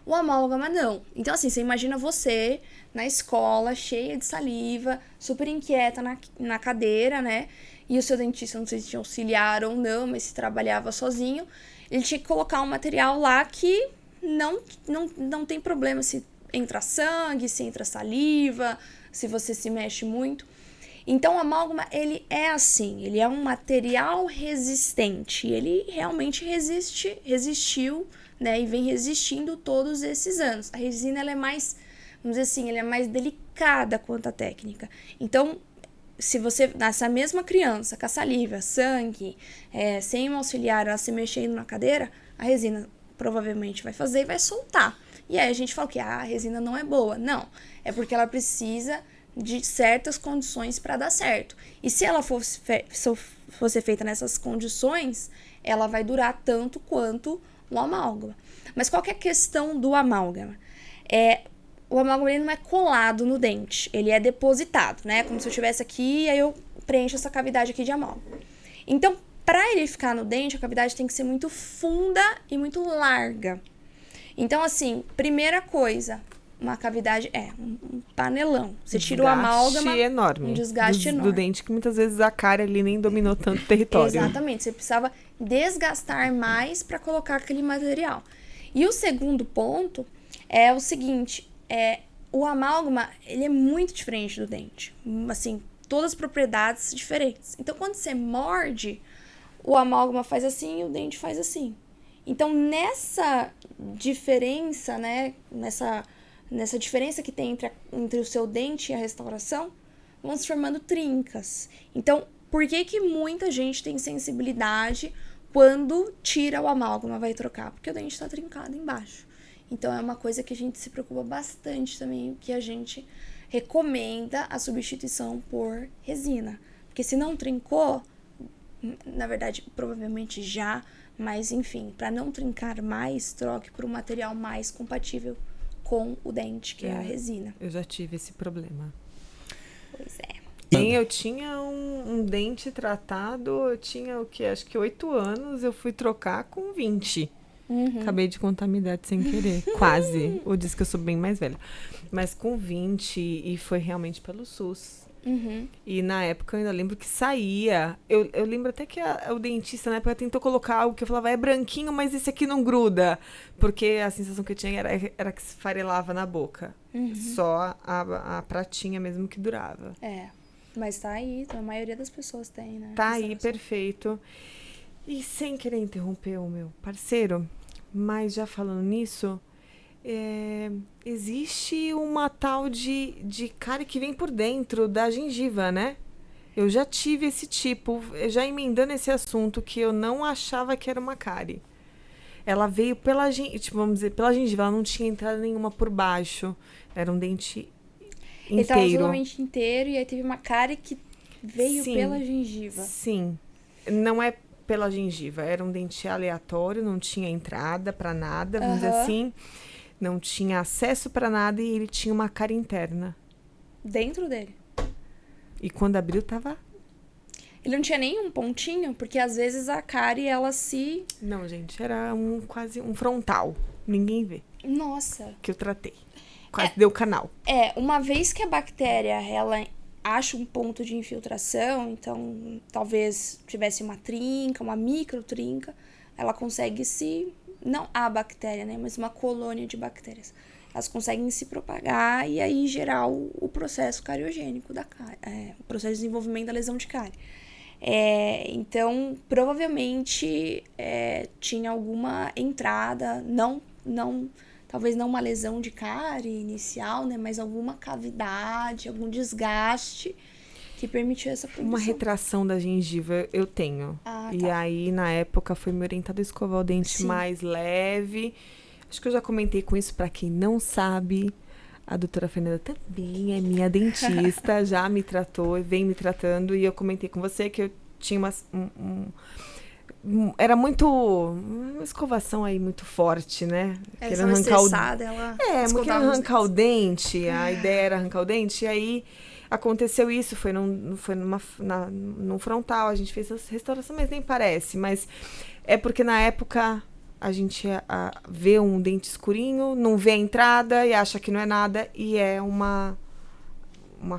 O amálgama não. Então, assim, você imagina você na escola, cheia de saliva, super inquieta na cadeira, né? E o seu dentista, não sei se tinha auxiliar ou não, mas se trabalhava sozinho, ele tinha que colocar um material lá que não tem problema se entra sangue, se entra saliva, se você se mexe muito. Então, o amálgama, ele é assim, ele é um material resistente, ele realmente resistiu, né, e vem resistindo todos esses anos. A resina, ela é mais, vamos dizer assim, ela é mais delicada quanto à técnica. Então, se você, nessa mesma criança, com a saliva, sangue, sem um auxiliar, ela se mexendo na cadeira, a resina provavelmente vai fazer e vai soltar. E aí a gente fala que a resina não é boa. Não, é porque ela precisa de certas condições para dar certo. E se ela fosse feita nessas condições, ela vai durar tanto quanto o amálgama. Mas qual que é a questão do amálgama? O amálgama ele não é colado no dente, ele é depositado, né? Como se eu estivesse aqui e aí eu preencho essa cavidade aqui de amálgama. Então, para ele ficar no dente, a cavidade tem que ser muito funda e muito larga. Então, assim, primeira coisa, uma cavidade um panelão. Você tira o amálgama, enorme. Um desgaste enorme. Do dente, que muitas vezes a cárie ali nem dominou tanto território. Exatamente, você precisava desgastar mais para colocar aquele material. E o segundo ponto é o seguinte, o amálgama, ele é muito diferente do dente. Assim, todas as propriedades diferentes. Então, quando você morde, o amálgama faz assim e o dente faz assim. Então, nessa diferença, né, nessa diferença que tem entre o seu dente e a restauração, vão se formando trincas. Então, por que muita gente tem sensibilidade quando tira o amálgama, vai trocar? Porque o dente está trincado embaixo. Então, é uma coisa que a gente se preocupa bastante também, que a gente recomenda a substituição por resina. Porque se não trincou, na verdade, provavelmente já, mas enfim, para não trincar mais, troque por um material mais compatível com o dente, que é a resina. Eu já tive esse problema. Pois é. Sim, eu tinha um dente tratado, eu tinha o quê? Acho que 8 anos, eu fui trocar com 20. Acabei de contar a minha idade sem querer, quase. Ou disse que eu sou bem mais velha. Mas com 20, e foi realmente pelo SUS. E na época eu ainda lembro que saía. Eu lembro até que o dentista na época tentou colocar algo que eu falava, é branquinho, mas esse aqui não gruda. Porque a sensação que eu tinha era que se farelava na boca. Só a pratinha mesmo que durava. Mas tá aí, a maioria das pessoas tem, né? Tá aí, perfeito. E sem querer interromper o meu parceiro, mas já falando nisso, existe uma tal de cárie que vem por dentro da gengiva, né? Eu já tive esse tipo, já emendando esse assunto, que eu não achava que era uma cárie. Ela veio vamos dizer, pela gengiva, ela não tinha entrada nenhuma por baixo. Era um dente inteiro. Ele tava totalmente inteiro e aí teve uma cárie que veio pela gengiva. Sim, não é pela gengiva, era um dente aleatório, não tinha entrada pra nada, vamos dizer assim, não tinha acesso pra nada e ele tinha uma cárie interna. Dentro dele? E quando abriu, tava... Ele não tinha nenhum pontinho? Porque às vezes a cárie, ela se... Não, gente, era quase um frontal, ninguém vê. Nossa! Que eu tratei. Quase deu canal. Uma vez que a bactéria, ela acha um ponto de infiltração, então talvez tivesse uma trinca, uma micro trinca, ela consegue se não a bactéria, né, mas uma colônia de bactérias. Elas conseguem se propagar e aí gerar o processo cariogênico da cárie, o processo de desenvolvimento da lesão de cárie. Então, provavelmente tinha alguma entrada, talvez não uma lesão de cárie inicial, né, mas alguma cavidade, algum desgaste que permitiu essa produção. Uma retração da gengiva eu tenho. Ah, e tá. aí, na época, foi me orientado a escovar o dente Sim. mais leve. Acho que eu já comentei com isso, pra quem não sabe. A doutora Fernanda também é minha dentista, já me tratou e vem me tratando. E eu comentei com você que eu tinha era muito... uma escovação aí muito forte, né? Ela estressada, ela querendo escovava os arrancar o dentes. dente. A ideia era arrancar o dente. E aí aconteceu isso, foi num frontal. A gente fez essa restauração, mas nem parece. Mas é porque na época a gente vê um dente escurinho, não vê a entrada e acha que não é nada. E é uma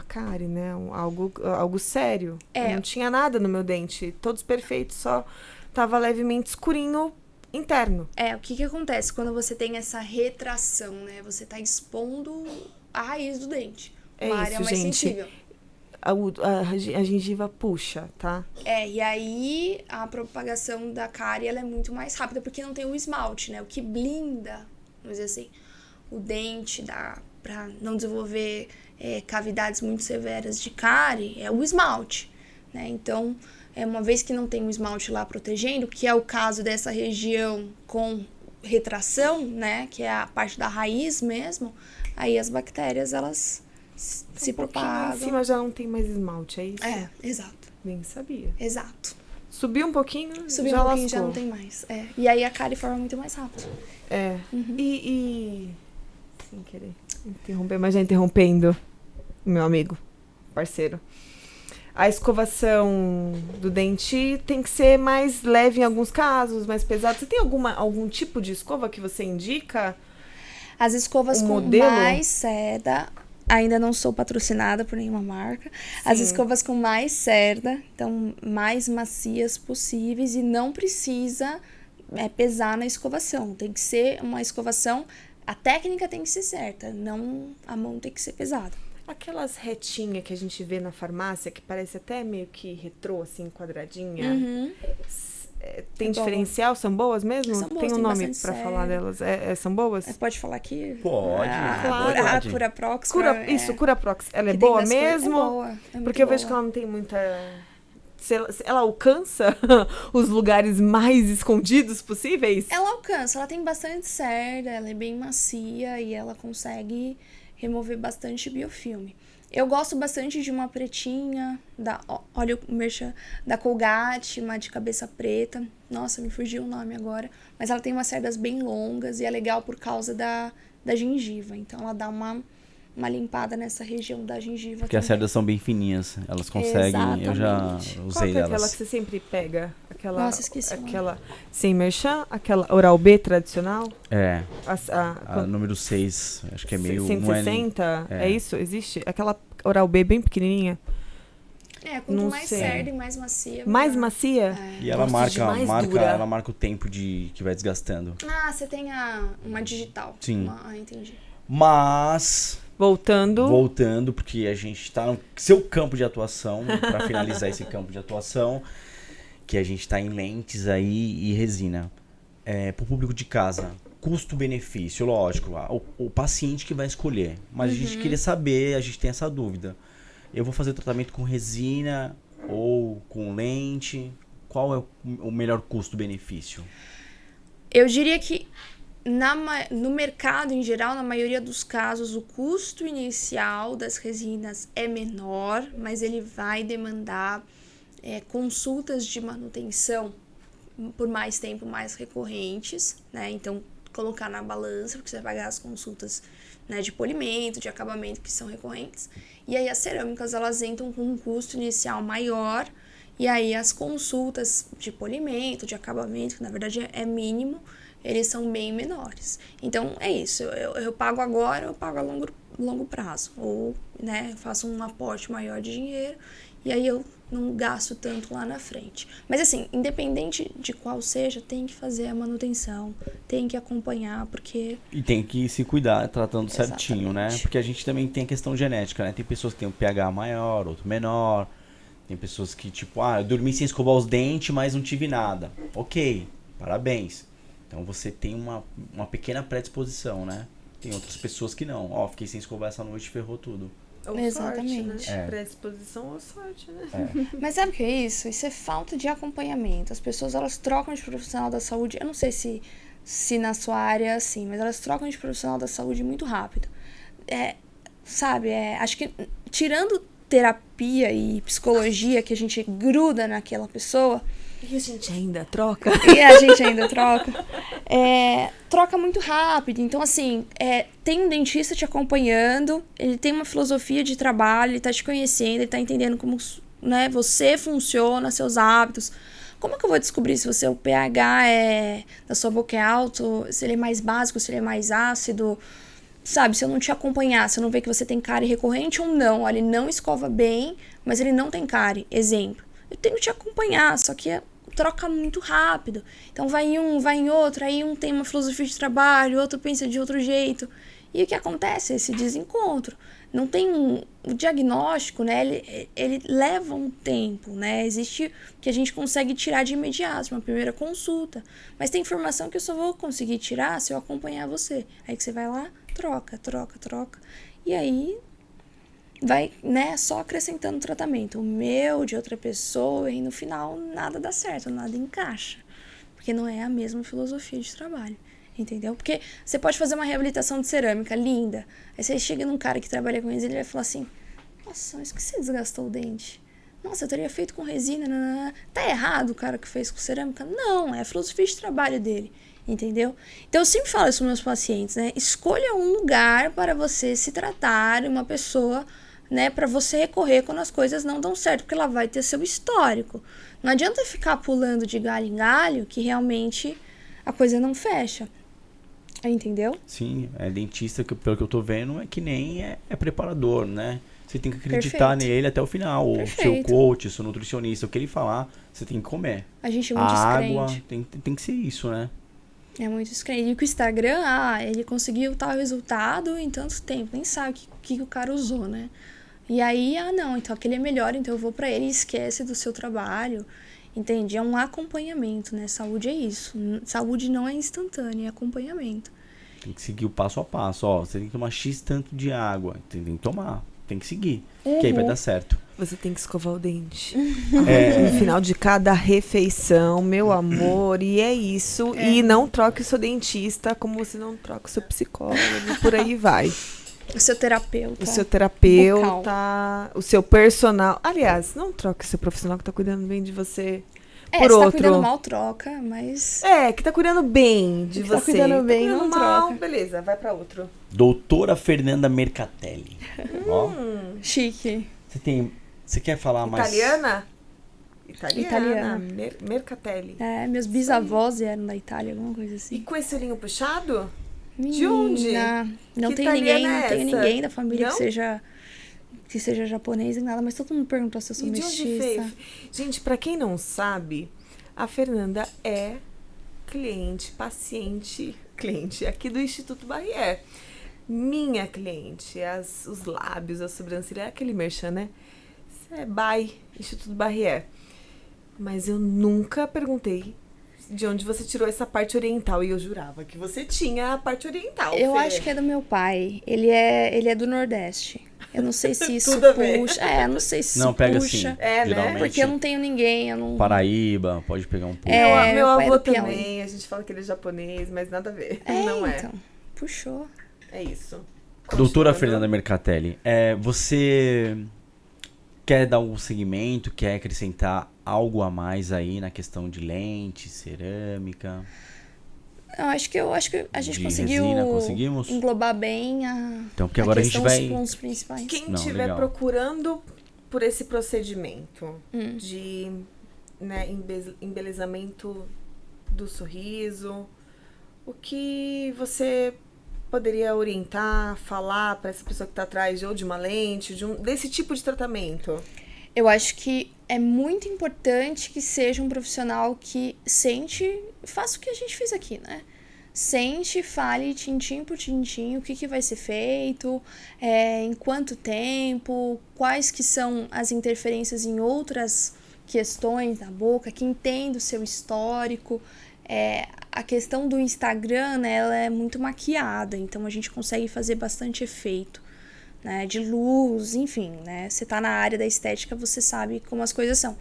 cárie, né? Algo sério. Não tinha nada no meu dente. Todos perfeitos, só tava levemente escurinho interno. O que acontece quando você tem essa retração, né? Você tá expondo a raiz do dente. Uma área mais sensível. A gengiva puxa, tá? E aí a propagação da cárie ela é muito mais rápida, porque não tem o esmalte, né? O que blinda, vamos dizer assim, o dente pra não desenvolver cavidades muito severas de cárie é o esmalte, né? Então, uma vez que não tem o esmalte lá protegendo, que é o caso dessa região com retração, né? Que é a parte da raiz mesmo, aí as bactérias, elas se propagam. Em cima já não tem mais esmalte, é isso? Exato. Nem sabia. Exato. Subiu um pouquinho, Subiu já um pouquinho, lascou. já não tem mais. E aí a cárie forma muito mais rápido. Uhum. Sem querer interromper, mas já interrompendo, meu amigo, parceiro. A escovação do dente tem que ser mais leve em alguns casos, mais pesado. Você tem algum tipo de escova que você indica? As escovas com mais cerda, ainda não sou patrocinada por nenhuma marca. Sim. As escovas com mais cerda, então mais macias possíveis, e não precisa pesar na escovação. Tem que ser uma escovação, a técnica tem que ser certa, não a mão tem que ser pesada. Aquelas retinhas que a gente vê na farmácia, que parece até meio que retrô, assim, quadradinha. Uhum. Tem diferencial? São boas mesmo? São boas, tem um tem nome pra falar delas. São boas? Pode falar aqui? Pode. Claro. A Curaprox. Curaprox. Ela é boa mesmo? É boa. Porque eu vejo que ela não tem muita... Ela alcança os lugares mais escondidos possíveis? Ela alcança. Ela tem bastante cerda, ela é bem macia e ela consegue remover bastante biofilme. Eu gosto bastante de uma pretinha, olha o merchan, da Colgate, uma de cabeça preta. Nossa, me fugiu o nome agora. Mas ela tem umas cerdas bem longas e é legal por causa da gengiva. Então, ela dá uma limpada nessa região da gengiva. Porque as cerdas são bem fininhas, elas conseguem... Exatamente. Eu já usei delas. Aquela que você sempre pega? Nossa, esqueci. Aquela sem merchan? Aquela Oral-B tradicional? A número 6, acho que é meio... 160? É isso? Existe? Aquela Oral-B bem pequenininha? Quanto mais cerda e mais macia. Mais macia? E ela marca o tempo que vai desgastando. Você tem uma digital. Sim. Entendi. Mas... Voltando, porque a gente tá no seu campo de atuação, para finalizar esse campo de atuação, que a gente tá em lentes aí e resina. Pro público de casa, custo-benefício, lógico, o paciente que vai escolher. Mas a gente queria saber, a gente tem essa dúvida. Eu vou fazer tratamento com resina ou com lente? Qual é o melhor custo-benefício? Eu diria que no mercado em geral, na maioria dos casos, o custo inicial das resinas é menor, mas ele vai demandar consultas de manutenção por mais tempo, mais recorrentes, né? Então, colocar na balança, porque você vai pagar as consultas, né, de polimento, de acabamento, que são recorrentes. E aí as cerâmicas, elas entram com um custo inicial maior, e aí as consultas de polimento, de acabamento, que na verdade é mínimo, eles são bem menores. Então, é isso. Eu pago agora, eu pago a longo prazo. Ou, né, faço um aporte maior de dinheiro e aí eu não gasto tanto lá na frente. Mas assim, independente de qual seja, tem que fazer a manutenção, tem que acompanhar, porque... E tem que se cuidar tratando certinho, né? Exatamente. Porque a gente também tem a questão genética, né? Tem pessoas que têm um pH maior, outro menor. Tem pessoas que, tipo, eu dormi sem escovar os dentes, mas não tive nada. Ok, parabéns. Então você tem uma pequena predisposição, né? Tem outras pessoas que não. Fiquei sem escovar essa noite, ferrou tudo. Ou Exatamente. sorte, né? Predisposição ou sorte, né? Mas sabe o que é isso? Isso é falta de acompanhamento. As pessoas, elas trocam de profissional da saúde. Eu não sei se na sua área é assim, mas elas trocam de profissional da saúde muito rápido. Acho que tirando terapia e psicologia, que a gente gruda naquela pessoa... E a gente ainda troca? E a gente ainda troca. Troca muito rápido. Então, assim, tem um dentista te acompanhando, ele tem uma filosofia de trabalho, ele tá te conhecendo, ele tá entendendo como, né, você funciona, seus hábitos. Como é que eu vou descobrir se o pH da sua boca é alto, se ele é mais básico, se ele é mais ácido? Sabe, se eu não te acompanhar, se eu não ver que você tem cárie recorrente ou não, ele não escova bem, mas ele não tem cárie, exemplo. Eu tenho que te acompanhar, só que troca muito rápido. Então vai em um, vai em outro, aí um tem uma filosofia de trabalho, outro pensa de outro jeito. E o que acontece? Esse desencontro. Não tem o diagnóstico, né? Ele leva um tempo, né? Existe o que a gente consegue tirar de imediato, uma primeira consulta. Mas tem informação que eu só vou conseguir tirar se eu acompanhar você. Aí que você vai lá, troca. E aí vai, né, só acrescentando tratamento. O meu, de outra pessoa, e no final nada dá certo, nada encaixa. Porque não é a mesma filosofia de trabalho. Entendeu? Porque você pode fazer uma reabilitação de cerâmica linda. Aí você chega num cara que trabalha com eles e ele vai falar assim: nossa, mas que você desgastou o dente? Nossa, eu teria feito com resina. Nanana. Tá errado o cara que fez com cerâmica? Não, é a filosofia de trabalho dele. Entendeu? Então eu sempre falo isso para meus pacientes, né? Escolha um lugar para você se tratar, uma pessoa, né, para você recorrer quando as coisas não dão certo, porque ela vai ter seu histórico. Não adianta ficar pulando de galho em galho que realmente a coisa não fecha. Entendeu? Sim, dentista, pelo que eu tô vendo, é que nem é preparador, né? Você tem que acreditar nele até o final. O seu coach, seu nutricionista, o que ele falar, você tem que comer. A gente é muito água, descrente. tem que ser isso, né? É muito descrente. E com o Instagram, ele conseguiu tal resultado em tanto tempo. Nem sabe o que o cara usou, né? E aí, não, então aquele é melhor, então eu vou pra ele e esquece do seu trabalho. Entende? É um acompanhamento, né? Saúde é isso. Saúde não é instantânea, é acompanhamento. Tem que seguir o passo a passo. Você tem que tomar X tanto de água. Tem que tomar. Tem que seguir. Que aí vai dar certo. Você tem que escovar o dente. No final de cada refeição, meu amor. E é isso. E não troque o seu dentista como você não troca o seu psicólogo. Por aí vai. O seu terapeuta. O seu terapeuta, o seu personal. Aliás, não troque o seu profissional que tá cuidando bem de você por se outro. Tá cuidando mal, troca, mas... que tá cuidando bem de você. Tá cuidando bem, tá cuidando não mal, troca. beleza, vai pra outro. Doutora Fernanda Mercatelli. Ó, Chique. você quer falar mais? Italiana? Italiana. Mercatelli. Meus bisavós eram da Itália, alguma coisa E assim. com esse olhinho puxado? Menina, De onde? Não Que tem italiana ninguém, é essa? da família Não? que seja japonês e nada, mas todo mundo perguntou se eu sou E de onde mestiça. fez? Gente, pra quem não sabe, a Fernanda é paciente aqui do Instituto Barrier. Minha cliente, os lábios, a sobrancelha, é aquele merchan, né? Isso é by Instituto Barrier. Mas eu nunca perguntei de onde você tirou essa parte oriental. E eu jurava que você tinha a parte oriental. Eu Fê. acho que é do meu pai. Ele é do Nordeste. Eu não sei se isso Tudo a ver. puxa. Não sei se Não, isso pega puxa. assim. Né? Geralmente, Porque eu não tenho ninguém, eu não... Paraíba, pode pegar um pouco. Meu meu pai é avô do Piauí. também, a gente fala que ele é japonês, mas nada a ver. Não é. Então, puxou. É isso. Doutora Continuando. Fernanda Mercatelli, você quer dar algum segmento, quer acrescentar algo a mais aí na questão de lente, cerâmica? Eu acho que a gente De conseguiu resina, conseguimos? englobar bem a Então, porque agora a gente questão, vai... os pontos principais. Quem Não, estiver legal. procurando por esse procedimento de embelezamento do sorriso, o que você poderia orientar, falar para essa pessoa que está atrás ou de uma lente, desse tipo de tratamento? Eu acho que é muito importante que seja um profissional que sente, faça o que a gente fez aqui, né? Sente, fale tintim por tintim o que vai ser feito, em quanto tempo, quais que são as interferências em outras questões da boca, que entenda o seu histórico. A questão do Instagram, né, ela é muito maquiada, então a gente consegue fazer bastante efeito, né, de luz, enfim, né? Você tá na área da estética, você sabe como as coisas são.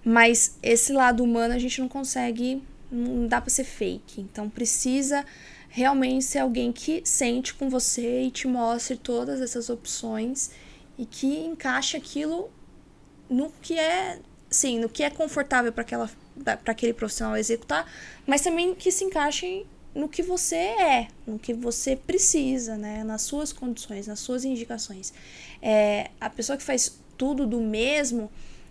Mas esse lado humano a gente não consegue, não dá pra ser fake. Então precisa realmente ser alguém que sente com você e te mostre todas essas opções e que encaixe aquilo no que é, sim, no que é confortável para aquele profissional executar, mas também que se encaixe no que você no que você precisa, né? Nas suas condições, nas suas indicações. A pessoa que faz tudo do mesmo,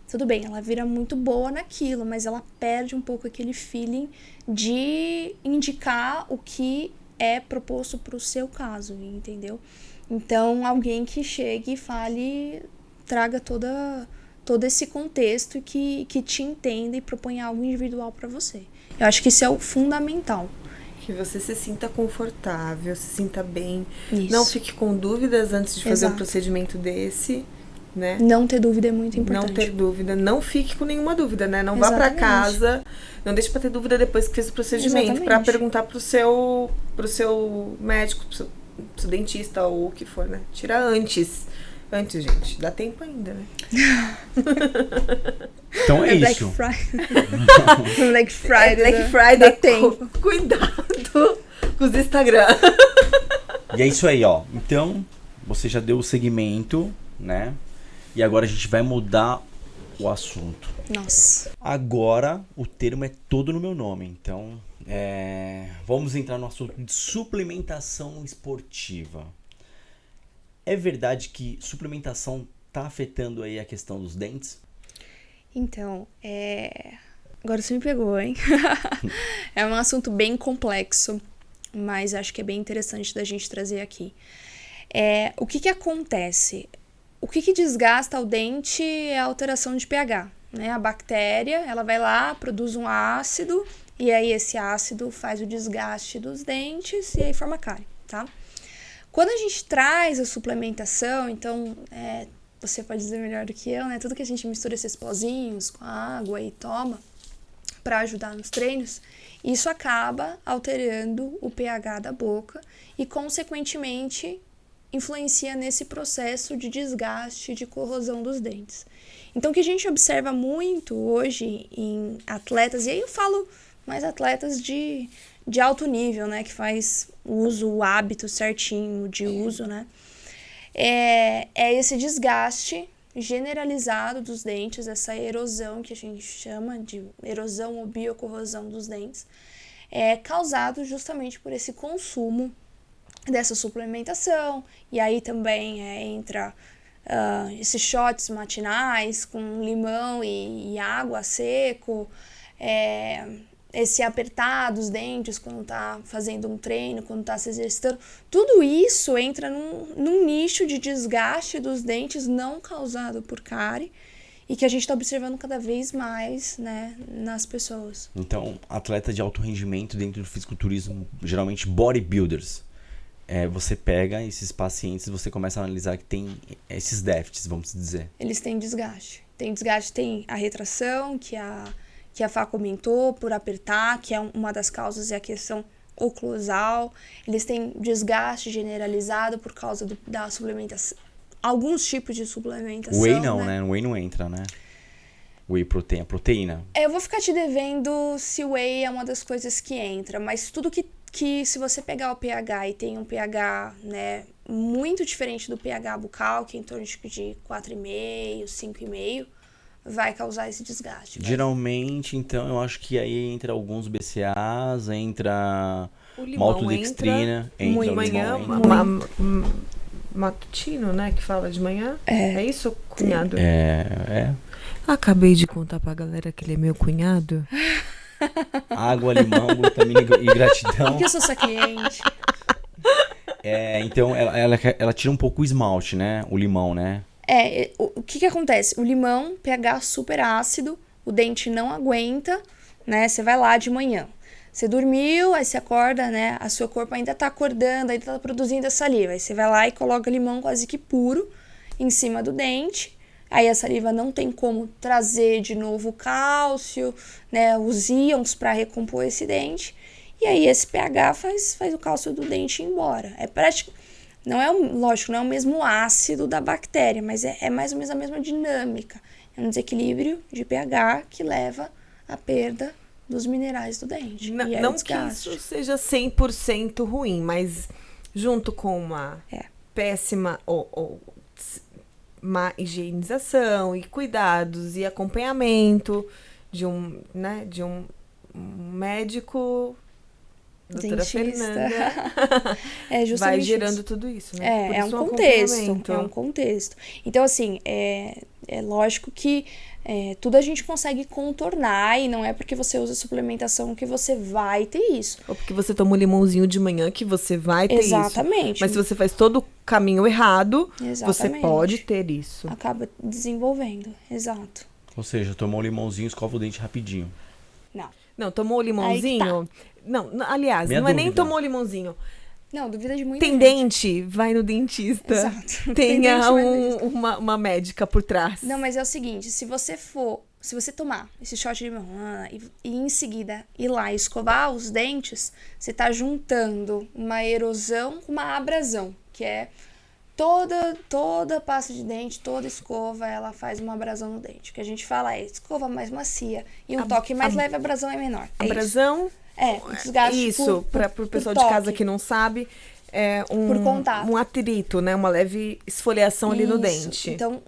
tudo bem, ela vira muito boa naquilo, mas ela perde um pouco aquele feeling de indicar o que é proposto para o seu caso, entendeu? Então, alguém que chegue e fale, traga todo esse contexto e que te entenda e proponha algo individual para você. Eu acho que isso é o fundamental. Que você se sinta confortável, se sinta bem. Isso. Não fique com dúvidas antes de fazer Exato. um procedimento desse, né? Não ter dúvida é muito importante. Não ter dúvida, não fique com nenhuma dúvida, né? Não vá pra Exatamente. casa, não deixe pra ter dúvida depois que fez o procedimento, Exatamente. pra perguntar pro seu médico, pro seu dentista ou o que for, né? Tira antes. Antes, gente, dá tempo ainda, né? Então é Black isso. Friday. Black Friday. Black Friday, dá tempo. Cuidado com os Instagram. E é isso aí, ó. Então, você já deu o segmento, né? E agora a gente vai mudar o assunto. Nossa. Agora, o termo é todo no meu nome. Então, vamos entrar no assunto de suplementação esportiva. É verdade que suplementação tá afetando aí a questão dos dentes? Então, agora você me pegou, hein? É um assunto bem complexo, mas acho que é bem interessante da gente trazer aqui. O que acontece? O que desgasta o dente é a alteração de pH, né? A bactéria, ela vai lá, produz um ácido, e aí esse ácido faz o desgaste dos dentes e aí forma cárie, tá? Quando a gente traz a suplementação, então, você pode dizer melhor do que eu, né? Tudo que a gente mistura esses pozinhos com a água e toma para ajudar nos treinos, isso acaba alterando o pH da boca e, consequentemente, influencia nesse processo de desgaste, de corrosão dos dentes. Então, o que a gente observa muito hoje em atletas, e aí eu falo mais atletas de alto nível, né, que faz o hábito certinho de uso, né, é esse desgaste generalizado dos dentes, essa erosão que a gente chama de erosão ou biocorrosão dos dentes, causado justamente por esse consumo dessa suplementação, e aí também entra esses shots matinais com limão e água a seco, esse apertar dos dentes quando tá fazendo um treino, quando tá se exercitando, tudo isso entra num nicho de desgaste dos dentes não causado por cárie e que a gente tá observando cada vez mais, né, nas pessoas. Então, atleta de alto rendimento dentro do fisiculturismo, geralmente bodybuilders, você pega esses pacientes e você começa a analisar que tem esses déficits, vamos dizer. Eles têm desgaste. Tem a retração, que a Fá comentou, por apertar, que é uma das causas, é a questão oclusal. Eles têm desgaste generalizado por causa da suplementação, alguns tipos de suplementação. Whey não, né? Whey não entra, né? Whey protein, a proteína. Eu vou ficar te devendo se o whey é uma das coisas que entra, mas tudo que se você pegar o pH e tem um pH, né, muito diferente do pH bucal, que é em torno de 4,5, 5,5, vai causar esse desgaste. Geralmente, então, eu acho que aí entra alguns BCAAs, entra limão maltodextrina, entra de o manhã, limão, matutino, né, que fala de manhã. É isso, cunhado? É. Acabei de contar pra galera que ele é meu cunhado. Água, limão, glutamina e gratidão. Porque eu sou sua cliente. Então, ela tira um pouco o esmalte, né? O limão, né? o que acontece? O limão, pH super ácido, o dente não aguenta, né? Você vai lá de manhã. Você dormiu, aí você acorda, né? O seu corpo ainda tá acordando, ainda tá produzindo a saliva. Aí você vai lá e coloca limão quase que puro em cima do dente. Aí a saliva não tem como trazer de novo o cálcio, né? Os íons para recompor esse dente. E aí esse pH faz o cálcio do dente ir embora. É prático. Não é, lógico, não é o mesmo ácido da bactéria, mas é mais ou menos a mesma dinâmica. É um desequilíbrio de pH que leva à perda dos minerais do dente. Não que isso seja 100% ruim, mas junto com uma péssima ou má higienização e cuidados e acompanhamento de um médico, doutora dentista. Fernanda, vai gerando isso. Tudo isso, né? É um contexto. Então, assim, é lógico que tudo a gente consegue contornar e não é porque você usa suplementação que você vai ter isso. Ou porque você toma um limãozinho de manhã que você vai ter isso. Exatamente. Mas se você faz todo o caminho errado, Exatamente. Você pode ter isso. Acaba desenvolvendo, exato. Ou seja, tomou um limãozinho, escova o dente rapidinho. Não, tomou o limãozinho... Não, aliás, Minha não é dúvida. nem tomou o limãozinho. Não, duvida de muita Tem gente. dente, vai no dentista. Exato. Tenha Tem dente, uma médica por trás. Não, mas é o seguinte, se você tomar esse shot de limão e em seguida ir lá e escovar os dentes, você tá juntando uma erosão com uma abrasão, que é toda pasta de dente, toda escova, ela faz uma abrasão no dente. O que a gente fala é escova mais macia e um toque mais leve, a abrasão é menor. Abrasão? O desgaste isso, para o pessoal de toque. casa que não sabe, é Por contato. um atrito, né? Uma leve esfoliação ali no dente. Então,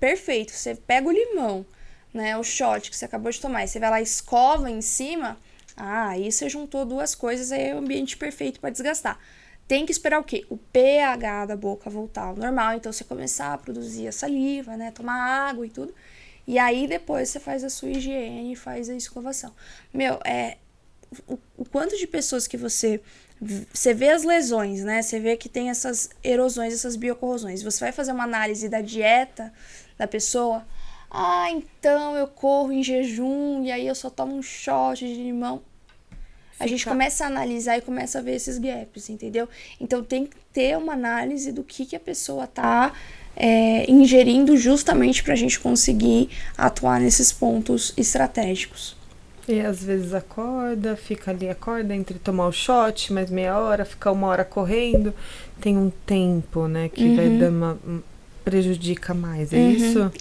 perfeito. Você pega o limão, né? O shot que você acabou de tomar, e você vai lá e escova em cima. Aí você juntou duas coisas, aí é o ambiente perfeito para desgastar. Tem que esperar o quê? O pH da boca voltar ao normal. Então, você começar a produzir a saliva, né? Tomar água e tudo. E aí, depois, você faz a sua higiene e faz a escovação. O quanto de pessoas que você vê as lesões, né? Você vê que tem essas erosões, essas biocorrosões. Você vai fazer uma análise da dieta da pessoa. Então eu corro em jejum e aí eu só tomo um shot de limão. A gente começa a analisar e começa a ver esses gaps, entendeu? Então tem que ter uma análise do que a pessoa tá ingerindo justamente pra gente conseguir atuar nesses pontos estratégicos. E às vezes acorda entre tomar o shot, mais meia hora, ficar 1 hora correndo. Tem um tempo, né, que vai dar prejudica mais, é isso?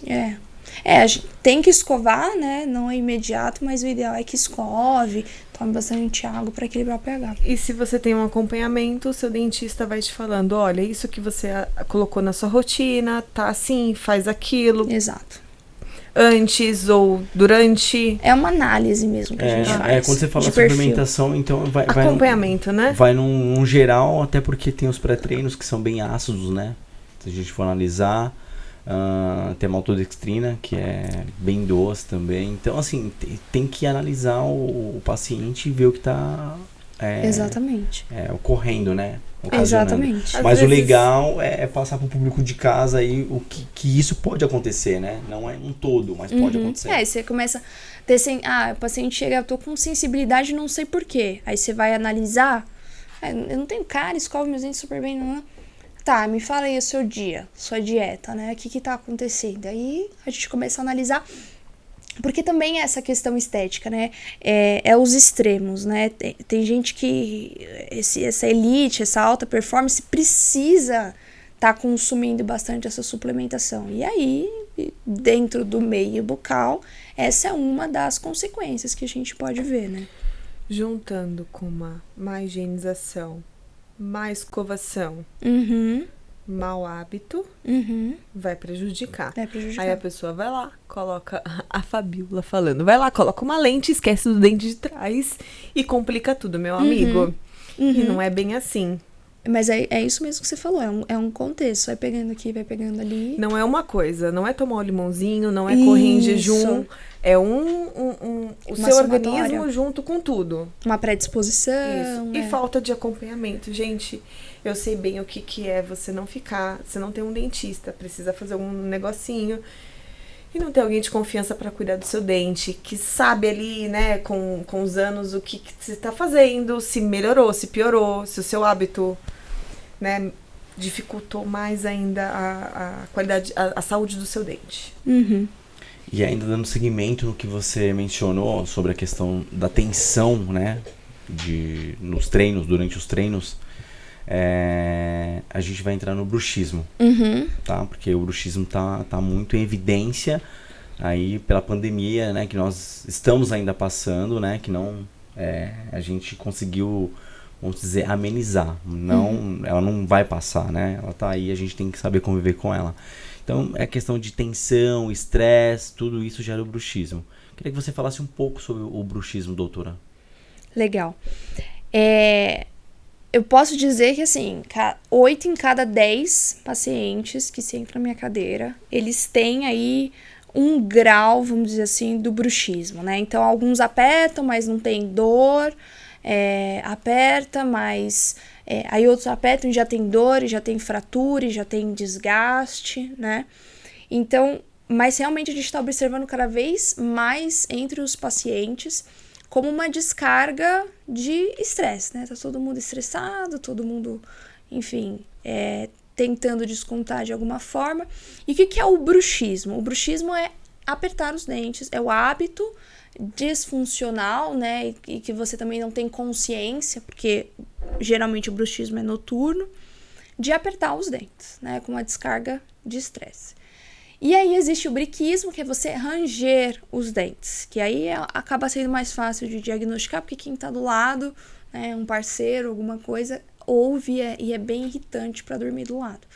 A gente tem que escovar, né? Não é imediato, mas o ideal é que escove, tome bastante água para equilibrar o pH. E se você tem um acompanhamento, o seu dentista vai te falando, olha, isso que você colocou na sua rotina, tá assim, faz aquilo. Exato. Antes ou durante. É uma análise mesmo que a gente faz. Quando você fala suplementação, então vai acompanhamento, né? Vai num geral, até porque tem os pré-treinos que são bem ácidos, né? Se a gente for analisar, tem a maltodextrina, que é bem doce também. Então, assim, tem que analisar o paciente e ver o que está exatamente. Ocorrendo, né? Exatamente. Mas o legal é passar para o público de casa aí o que isso pode acontecer, né? Não é um todo, mas pode acontecer. Você começa a ter o paciente chega, eu tô com sensibilidade, não sei porquê. Aí você vai analisar, eu não tenho cara, escovo meus dentes super bem, não. Tá, me fala aí o seu dia, sua dieta, né? O que tá acontecendo? Aí a gente começa a analisar. Porque também é essa questão estética, né? É os extremos, né? Tem gente que essa elite, essa alta performance precisa estar consumindo bastante essa suplementação. E aí, dentro do meio bucal, essa é uma das consequências que a gente pode ver, né? Juntando com uma má higienização, má escovação, mau hábito, vai prejudicar. Aí a pessoa vai lá, coloca a Fabiola falando, vai lá, coloca uma lente, esquece do dente de trás e complica tudo, meu amigo. E não é bem assim. Mas é isso mesmo que você falou, é um contexto. Vai pegando aqui, vai pegando ali. Não é uma coisa, não é tomar um limãozinho, não é correr em jejum. É o seu organismo junto com tudo. Uma predisposição. Isso. E falta de acompanhamento. Gente, eu sei bem o que é você não ter um dentista, precisa fazer um negocinho. E não ter alguém de confiança para cuidar do seu dente, que sabe ali, né, com os anos, o que você está fazendo, se melhorou, se piorou, se o seu hábito, né, dificultou mais ainda a qualidade, a saúde do seu dente. Uhum. E ainda dando seguimento no que você mencionou sobre a questão da tensão, né, nos treinos, durante os treinos, a gente vai entrar no bruxismo, tá? Porque o bruxismo tá muito em evidência aí pela pandemia, né, que nós estamos ainda passando, né, que não a gente conseguiu, vamos dizer, amenizar. Não, ela não vai passar, né? Ela tá aí, a gente tem que saber conviver com ela. Então, é questão de tensão, estresse, tudo isso gera o bruxismo. Queria que você falasse um pouco sobre o bruxismo, doutora. Legal. Eu posso dizer que, assim, 8 em cada 10 pacientes que sentam na minha cadeira, eles têm aí um grau, vamos dizer assim, do bruxismo, né? Então, alguns apertam, mas não tem dor, aperta, mas... aí outros apertam e já tem dor, e já tem fratura, e já tem desgaste, né? Então, mas realmente a gente está observando cada vez mais entre os pacientes como uma descarga de estresse, né? Tá todo mundo estressado, todo mundo, enfim, tentando descontar de alguma forma. E o que é o bruxismo? O bruxismo é apertar os dentes, é o hábito disfuncional, né? E que você também não tem consciência, porque geralmente o bruxismo é noturno, de apertar os dentes, né? Com uma descarga de estresse. E aí existe o briquismo, que é você ranger os dentes, que aí acaba sendo mais fácil de diagnosticar, porque quem tá do lado, né, um parceiro, alguma coisa, ouve e é bem irritante para dormir do lado.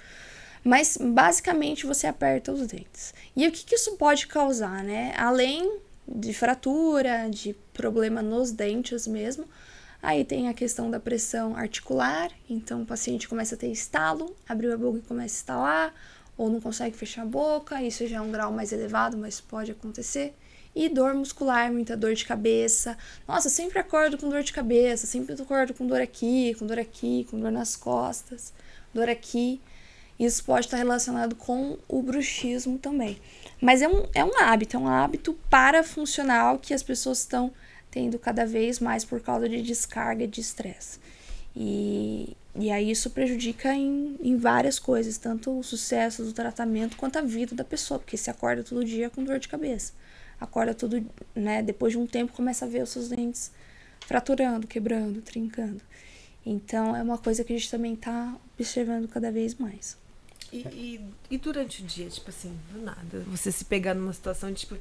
Mas, basicamente, você aperta os dentes. E o que isso pode causar, né? Além de fratura, de problema nos dentes mesmo, aí tem a questão da pressão articular, então o paciente começa a ter estalo, abriu a boca e começa a estalar, ou não consegue fechar a boca, isso já é um grau mais elevado, mas pode acontecer. E dor muscular, muita dor de cabeça. Nossa, eu sempre acordo com dor de cabeça, sempre acordo com dor aqui, com dor aqui, com dor nas costas, dor aqui. Isso pode estar relacionado com o bruxismo também. Mas é um hábito parafuncional que as pessoas estão tendo cada vez mais por causa de descarga de estresse. E aí isso prejudica em várias coisas, tanto o sucesso do tratamento quanto a vida da pessoa, porque você acorda todo dia com dor de cabeça. Acorda todo, né, depois de um tempo começa a ver os seus dentes fraturando, quebrando, trincando. Então é uma coisa que a gente também tá observando cada vez mais. E durante o dia, tipo assim, do nada, você se pegar numa situação de tipo...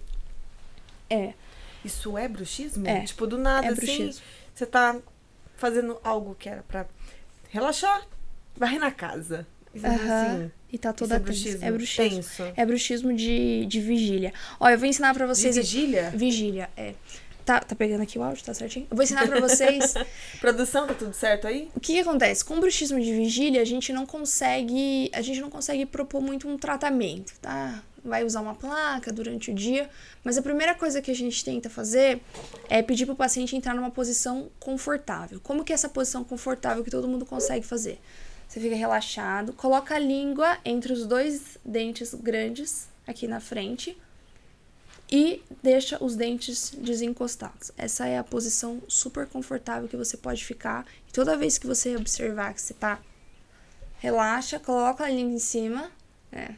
Isso é bruxismo? Tipo, do nada, assim, você tá fazendo algo que era pra relaxar, varrer na casa. Assim, e tá toda tensa. É bruxismo. Tenso. É bruxismo de vigília. Ó, eu vou ensinar pra vocês... De vigília? Vigília, Tá pegando aqui o áudio, tá certinho? Eu vou ensinar pra vocês... Produção, tá tudo certo aí? O que acontece? Com o bruxismo de vigília, a gente não consegue propor muito um tratamento, tá? Vai usar uma placa durante o dia, mas a primeira coisa que a gente tenta fazer é pedir pro paciente entrar numa posição confortável. Como que é essa posição confortável que todo mundo consegue fazer? Você fica relaxado, coloca a língua entre os 2 dentes grandes aqui na frente e deixa os dentes desencostados. Essa é a posição super confortável que você pode ficar. E toda vez que você observar que você tá, relaxa, coloca a língua em cima, né?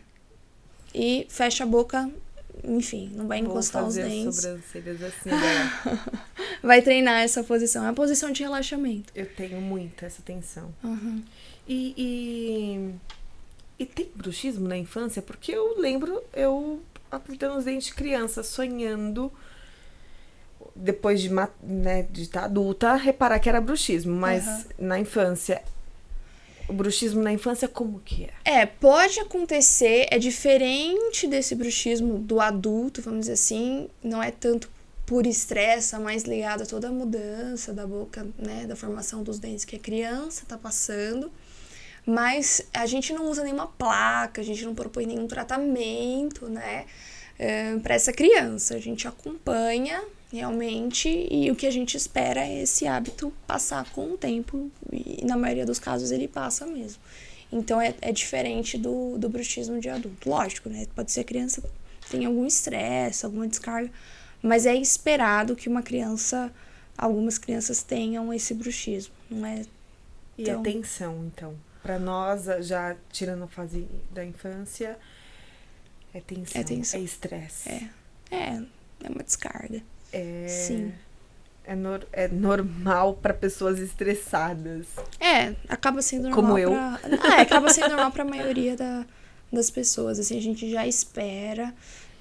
E fecha a boca, enfim, não vai encostar os dentes. Sobrancelhas assim, agora. Vai treinar essa posição. É uma posição de relaxamento. Eu tenho muito essa tensão. Uhum. E tem bruxismo na infância? Porque eu lembro, eu apertando os dentes de criança, sonhando, depois de estar adulta, reparar que era bruxismo. Mas na infância... O bruxismo na infância, como que é? Pode acontecer, é diferente desse bruxismo do adulto, vamos dizer assim, não é tanto por estresse, é mais ligado a toda a mudança da boca, né, da formação dos dentes que a criança tá passando. Mas a gente não usa nenhuma placa, a gente não propõe nenhum tratamento, né, para essa criança. A gente acompanha realmente e o que a gente espera é esse hábito passar com o tempo e na maioria dos casos ele passa mesmo. Então é diferente do bruxismo de adulto. Lógico, né? Pode ser a criança tem algum estresse, alguma descarga, mas é esperado que algumas crianças tenham esse bruxismo, não é? E a tensão, então? Para nós, já tirando a fase da infância, é tensão, é estresse. É uma descarga. Sim. É normal para pessoas estressadas. Acaba sendo normal. Como eu. Acaba sendo normal para a maioria das pessoas. Assim, a gente já espera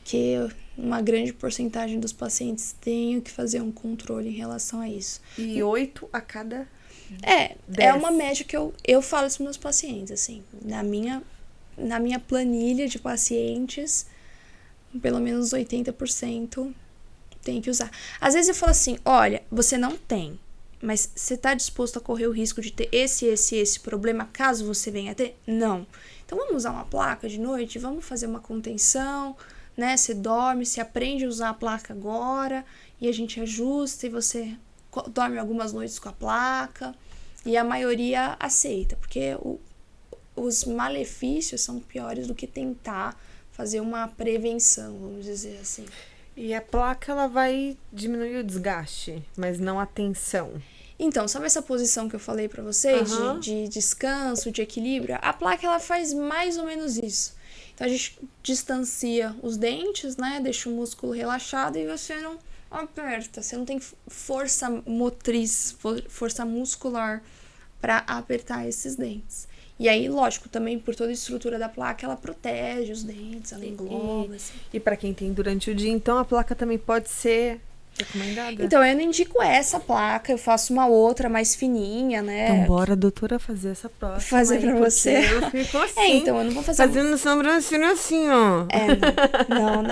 que uma grande porcentagem dos pacientes tenham que fazer um controle em relação a isso. E 8 a cada 10. É uma média que eu falo isso para meus pacientes, assim. Na minha planilha de pacientes, pelo menos 80% tem que usar. Às vezes eu falo assim, olha, você não tem, mas você está disposto a correr o risco de ter esse problema caso você venha a ter? Não. Então vamos usar uma placa de noite, vamos fazer uma contenção, né? Você dorme, você aprende a usar a placa agora e a gente ajusta e você dorme algumas noites com a placa e a maioria aceita, porque os malefícios são piores do que tentar fazer uma prevenção, vamos dizer assim. E a placa, ela vai diminuir o desgaste, mas não a tensão. Então, sabe essa posição que eu falei pra vocês, de descanso, de equilíbrio? A placa, ela faz mais ou menos isso. Então, a gente distancia os dentes, né? Deixa o músculo relaxado e você não aperta. Você não tem força motriz, força muscular pra apertar esses dentes. E aí, lógico, também por toda a estrutura da placa, ela protege os dentes, ela engloba. Assim. E para quem tem durante o dia, então a placa também pode ser recomendada? Então, eu não indico essa placa, eu faço uma outra mais fininha, né? Então, bora, doutora, fazer essa próxima. Fazer pra você. Eu fico assim. Então, eu não vou fazer... Fazendo sobrancelha assim, ó.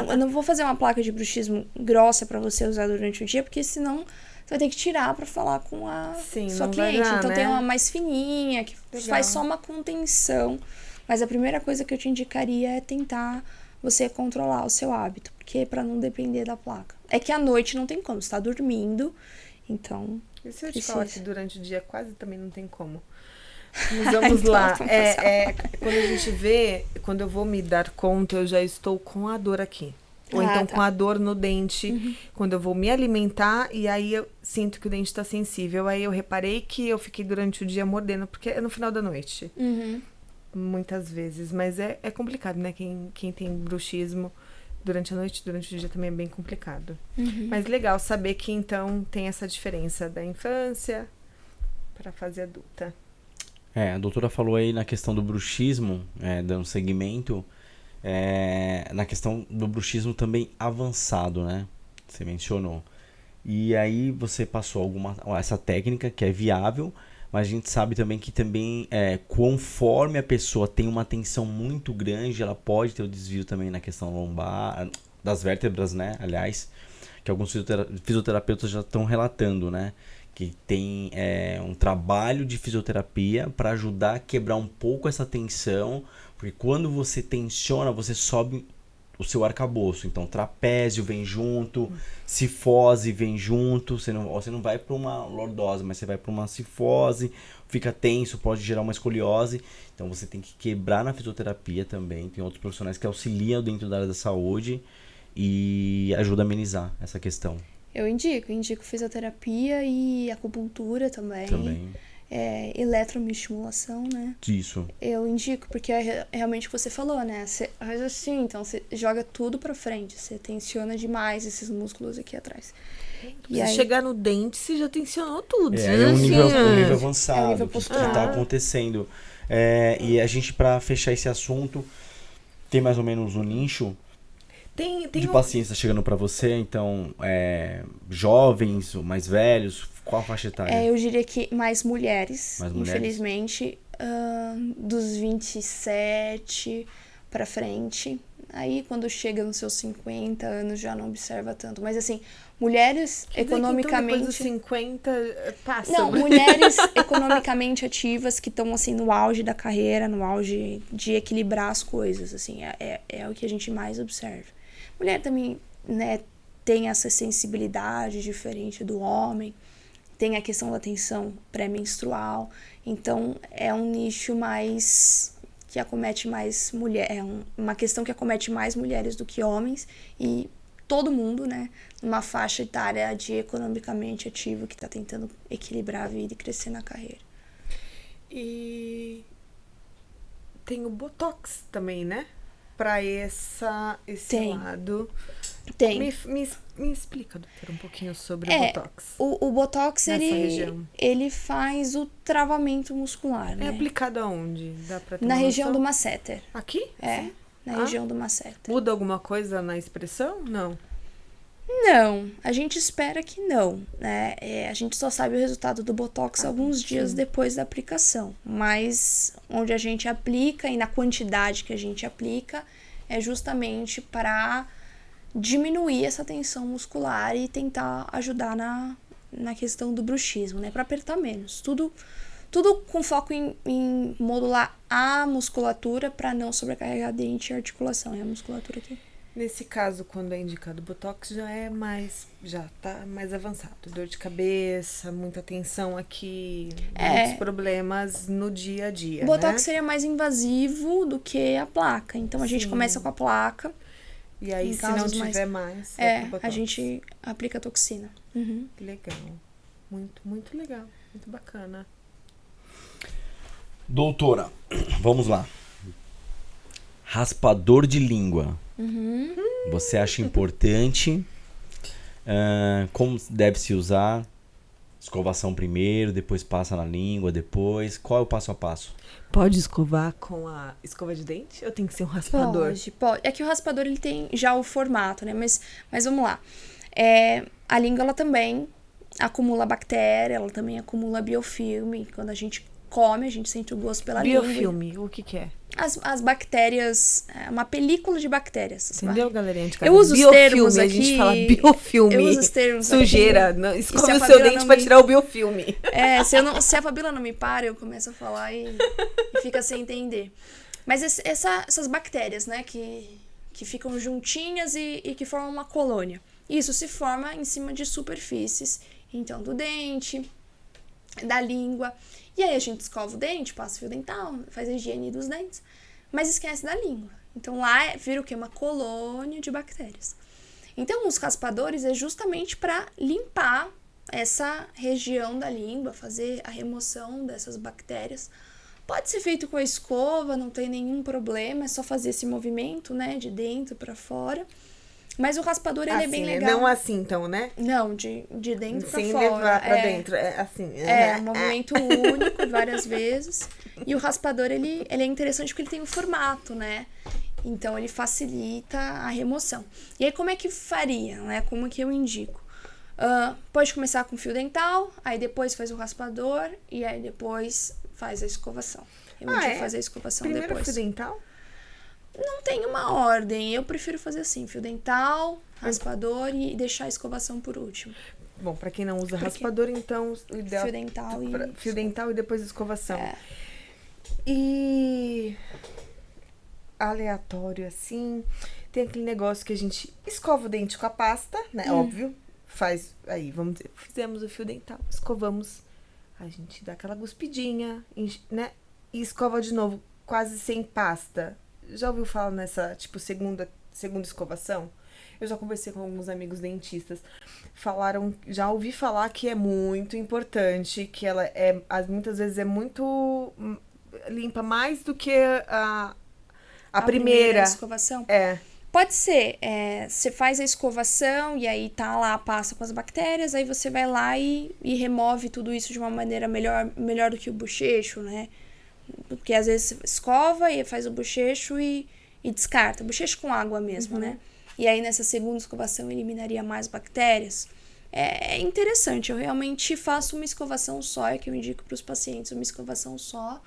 Eu não vou fazer uma placa de bruxismo grossa pra você usar durante o dia, porque senão... Você vai ter que tirar pra falar com a sua cliente. Dar, então né? tem uma mais fininha, que faz só uma contenção. Mas a primeira coisa que eu te indicaria é tentar você controlar o seu hábito. Porque pra não depender da placa. É que à noite não tem como, você tá dormindo, então... E se eu te falar que durante o dia quase também não tem como? Mas vamos lá. Quando a gente vê, quando eu vou me dar conta, eu já estou com a dor aqui. Ou então com a dor no dente, quando eu vou me alimentar, e aí eu sinto que o dente tá sensível. Aí eu reparei que eu fiquei durante o dia mordendo, porque é no final da noite. Muitas vezes. Mas é complicado, né? Quem tem bruxismo durante a noite, durante o dia também é bem complicado. Mas legal saber que então tem essa diferença da infância para a fase adulta. A doutora falou aí na questão do bruxismo, dando segmento... na questão do bruxismo também avançado, né? Você mencionou. E aí você passou essa técnica que é viável, mas a gente sabe também que também conforme a pessoa tem uma tensão muito grande, ela pode ter o desvio também na questão lombar, das vértebras, né? Aliás, que alguns fisioterapeutas já estão relatando, né? Que tem um trabalho de fisioterapia para ajudar a quebrar um pouco essa tensão. Porque quando você tensiona, você sobe o seu arcabouço. Então, trapézio vem junto, cifose vem junto. Você não vai para uma lordose, mas você vai para uma cifose, fica tenso, pode gerar uma escoliose. Então, você tem que quebrar na fisioterapia também. Tem outros profissionais que auxiliam dentro da área da saúde e ajudam a amenizar essa questão. Eu indico fisioterapia e acupuntura também. Eletroestimulação, né? Isso. Eu indico, porque é realmente o que você falou, né? Você faz assim, então você joga tudo pra frente. Você tensiona demais esses músculos aqui atrás. Se chegar no dente, você já tensionou tudo. É um nível avançado, é um nível que está acontecendo. E a gente, pra fechar esse assunto, tem mais ou menos um nicho de pacientes tá chegando pra você, então, jovens ou mais velhos, qual a faixa etária? Eu diria que mais mulheres, infelizmente, dos 27 pra frente. Aí, quando chega nos seus 50 anos, já não observa tanto. Mas, assim, Mulheres Quer dizer que, então, economicamente... depois dos 50, passa. Não, mulheres economicamente ativas que estão, assim, no auge da carreira, no auge de equilibrar as coisas, assim, é o que a gente mais observa. Mulher também, né, tem essa sensibilidade diferente do homem, tem a questão da tensão pré-menstrual, então é um nicho mais que acomete mais mulheres, uma questão que acomete mais mulheres do que homens, e todo mundo, né, numa faixa etária de economicamente ativo que está tentando equilibrar a vida e crescer na carreira. E tem o Botox também, né? Pra esse Tem. lado. Tem. Me explica, doutora, um pouquinho sobre o Botox. O Botox, Nessa região. ele faz o travamento muscular, né? É aplicado aonde? Dá pra ter Na uma região noção? do masseter. Aqui? É, Sim. na região do masseter. Muda alguma coisa na expressão? Não. Não, a gente espera que não, né? A gente só sabe o resultado do Botox alguns dias depois da aplicação. Mas onde a gente aplica e na quantidade que a gente aplica é justamente para diminuir essa tensão muscular e tentar ajudar na questão do bruxismo, né? Para apertar menos. Tudo com foco em modular a musculatura para não sobrecarregar dente e articulação. É a musculatura aqui. Nesse caso, quando é indicado Botox, já tá mais avançado. Dor de cabeça, muita tensão aqui, muitos problemas no dia a dia, O Botox né? seria mais invasivo do que a placa. Então, a gente começa com a placa. E aí, em se não casos tiver mais, pro Botox. a gente aplica a toxina. Uhum. Legal. Muito, muito legal. Muito bacana. Doutora, vamos lá. Raspador de língua. Você acha importante? Como deve se usar? Escovação primeiro, depois passa na língua, depois. Qual é o passo a passo? Pode escovar com a escova de dente ou tem que ser um raspador? Pode. É que o raspador ele tem já o formato, né? Mas vamos lá. A língua ela também acumula bactéria, ela também acumula biofilme. Quando a gente come, a gente sente o gosto pela língua. Biofilme, o que é? As bactérias, uma película de bactérias. Entendeu, galerinha de casa? Eu uso os termos aqui. A gente fala biofilme. Eu uso os termos sujeira. aqui. Escove o seu dente pra tirar o biofilme. Se a Fabíola não me para, eu começo a falar e fica sem entender. Mas essas bactérias, né, que ficam juntinhas e que formam uma colônia. Isso se forma em cima de superfícies, então do dente, da língua. E aí a gente escova o dente, passa fio dental, faz a higiene dos dentes, mas esquece da língua. Então lá vira o quê? Uma colônia de bactérias. Então os raspadores é justamente para limpar essa região da língua, fazer a remoção dessas bactérias. Pode ser feito com a escova, não tem nenhum problema, é só fazer esse movimento, né, de dentro para fora. Mas o raspador, ele é bem legal. Não assim, então, né? Não, de dentro pra sem fora. Sem levar pra dentro, é assim. É um movimento único, várias vezes. E o raspador, ele é interessante porque ele tem um formato, né? Então, ele facilita a remoção. E aí, como é que faria, né? Como que eu indico? Pode começar com fio dental, aí depois faz o raspador e aí depois faz a escovação. Eu indico fazer a escovação Primeiro depois. Fio dental? Não tem uma ordem, eu prefiro fazer assim, fio dental, raspador e deixar a escovação por último. Bom, pra quem não usa raspador, então o ideal fio dental e depois escovação. É. E aleatório assim, tem aquele negócio que a gente escova o dente com a pasta, né? Óbvio. Faz aí, vamos dizer, fizemos o fio dental, escovamos, a gente dá aquela cuspidinha, né? E escova de novo, quase sem pasta. Já ouviu falar nessa, tipo, segunda escovação? Eu já conversei com alguns amigos dentistas. Já ouvi falar que é muito importante, que ela muitas vezes é muito limpa mais do que a primeira escovação? É. Pode ser. Você faz a escovação e aí tá lá a pasta com as bactérias, aí você vai lá e remove tudo isso de uma maneira melhor do que o bochecho, né? Porque às vezes escova e faz o bochecho e descarta. Bochecho com água mesmo, né? E aí nessa segunda escovação eliminaria mais bactérias. É interessante. Eu realmente faço uma escovação só, é que eu indico para os pacientes. Uma escovação só,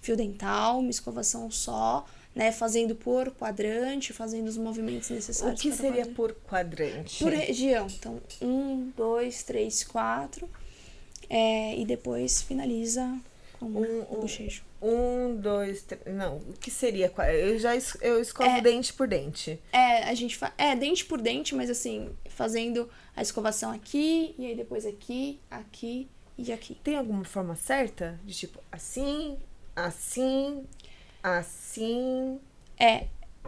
fio dental, uma escovação só, né? Fazendo por quadrante, fazendo os movimentos O necessários. que para seria quadrante. por quadrante? Por região. Então, 1, 2, 3, 4. E depois finaliza com o bochecho. 1, 2, 3. Não, o que seria? Eu escovo dente por dente. A gente faz. Dente por dente, mas assim, fazendo a escovação aqui, e aí depois aqui, aqui e aqui. Tem alguma forma certa? De tipo, assim, assim, assim.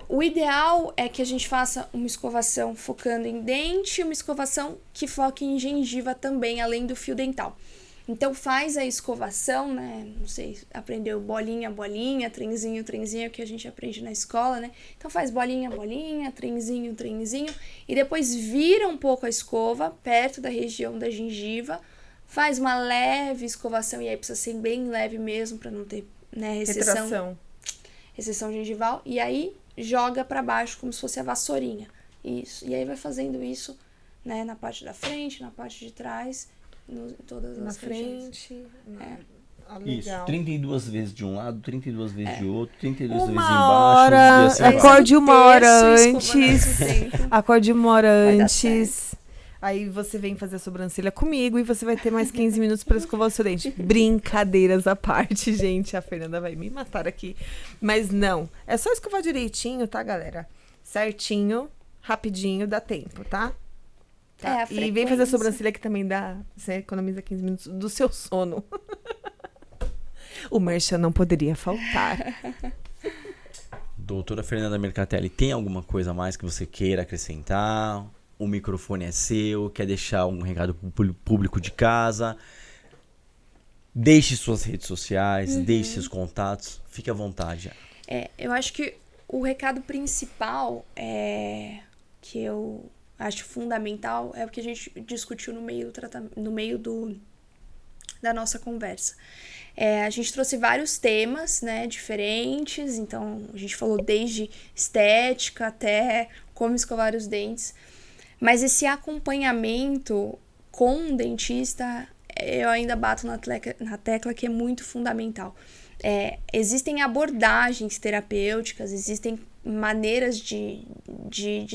O ideal é que a gente faça uma escovação focando em dente e uma escovação que foque em gengiva também, além do fio dental. Então faz a escovação, né? Não sei, aprendeu bolinha, bolinha, trenzinho, trenzinho, que a gente aprende na escola, né? Então faz bolinha, bolinha, trenzinho, trenzinho, e depois vira um pouco a escova perto da região da gengiva, faz uma leve escovação, e aí precisa ser bem leve mesmo para não ter, né, recessão gengival, e aí joga para baixo como se fosse a vassourinha. Isso. E aí vai fazendo isso, né, na parte da frente, na parte de trás, em todas Na as regiões. frente. Isso, Legal. 32 vezes de um lado, 32 vezes de outro, 32 vezes Uma embaixo. hora, e assim vai. acorde uma hora Terço, antes. escovando ao mesmo tempo. Acorde uma hora Vai dar antes. Aí você vem fazer a sobrancelha comigo e você vai ter mais 15 minutos para escovar o seu dente. Brincadeiras à parte, gente. A Fernanda vai me matar aqui. Mas não. É só escovar direitinho, tá, galera? Certinho, rapidinho, dá tempo, tá? A E vem fazer a sobrancelha que também dá. Você economiza 15 minutos do seu sono. O merchan não poderia faltar. Doutora Fernanda Mercatelli, tem alguma coisa a mais que você queira acrescentar? O microfone é seu, quer deixar um recado pro público de casa? Deixe suas redes sociais, deixe seus contatos, fique à vontade. Eu acho que o recado principal que eu acho fundamental é o que a gente discutiu no meio da nossa conversa. A gente trouxe vários temas, né, diferentes, então a gente falou desde estética até como escovar os dentes, mas esse acompanhamento com um dentista, eu ainda bato na tecla que é muito fundamental. Existem abordagens terapêuticas, existem maneiras de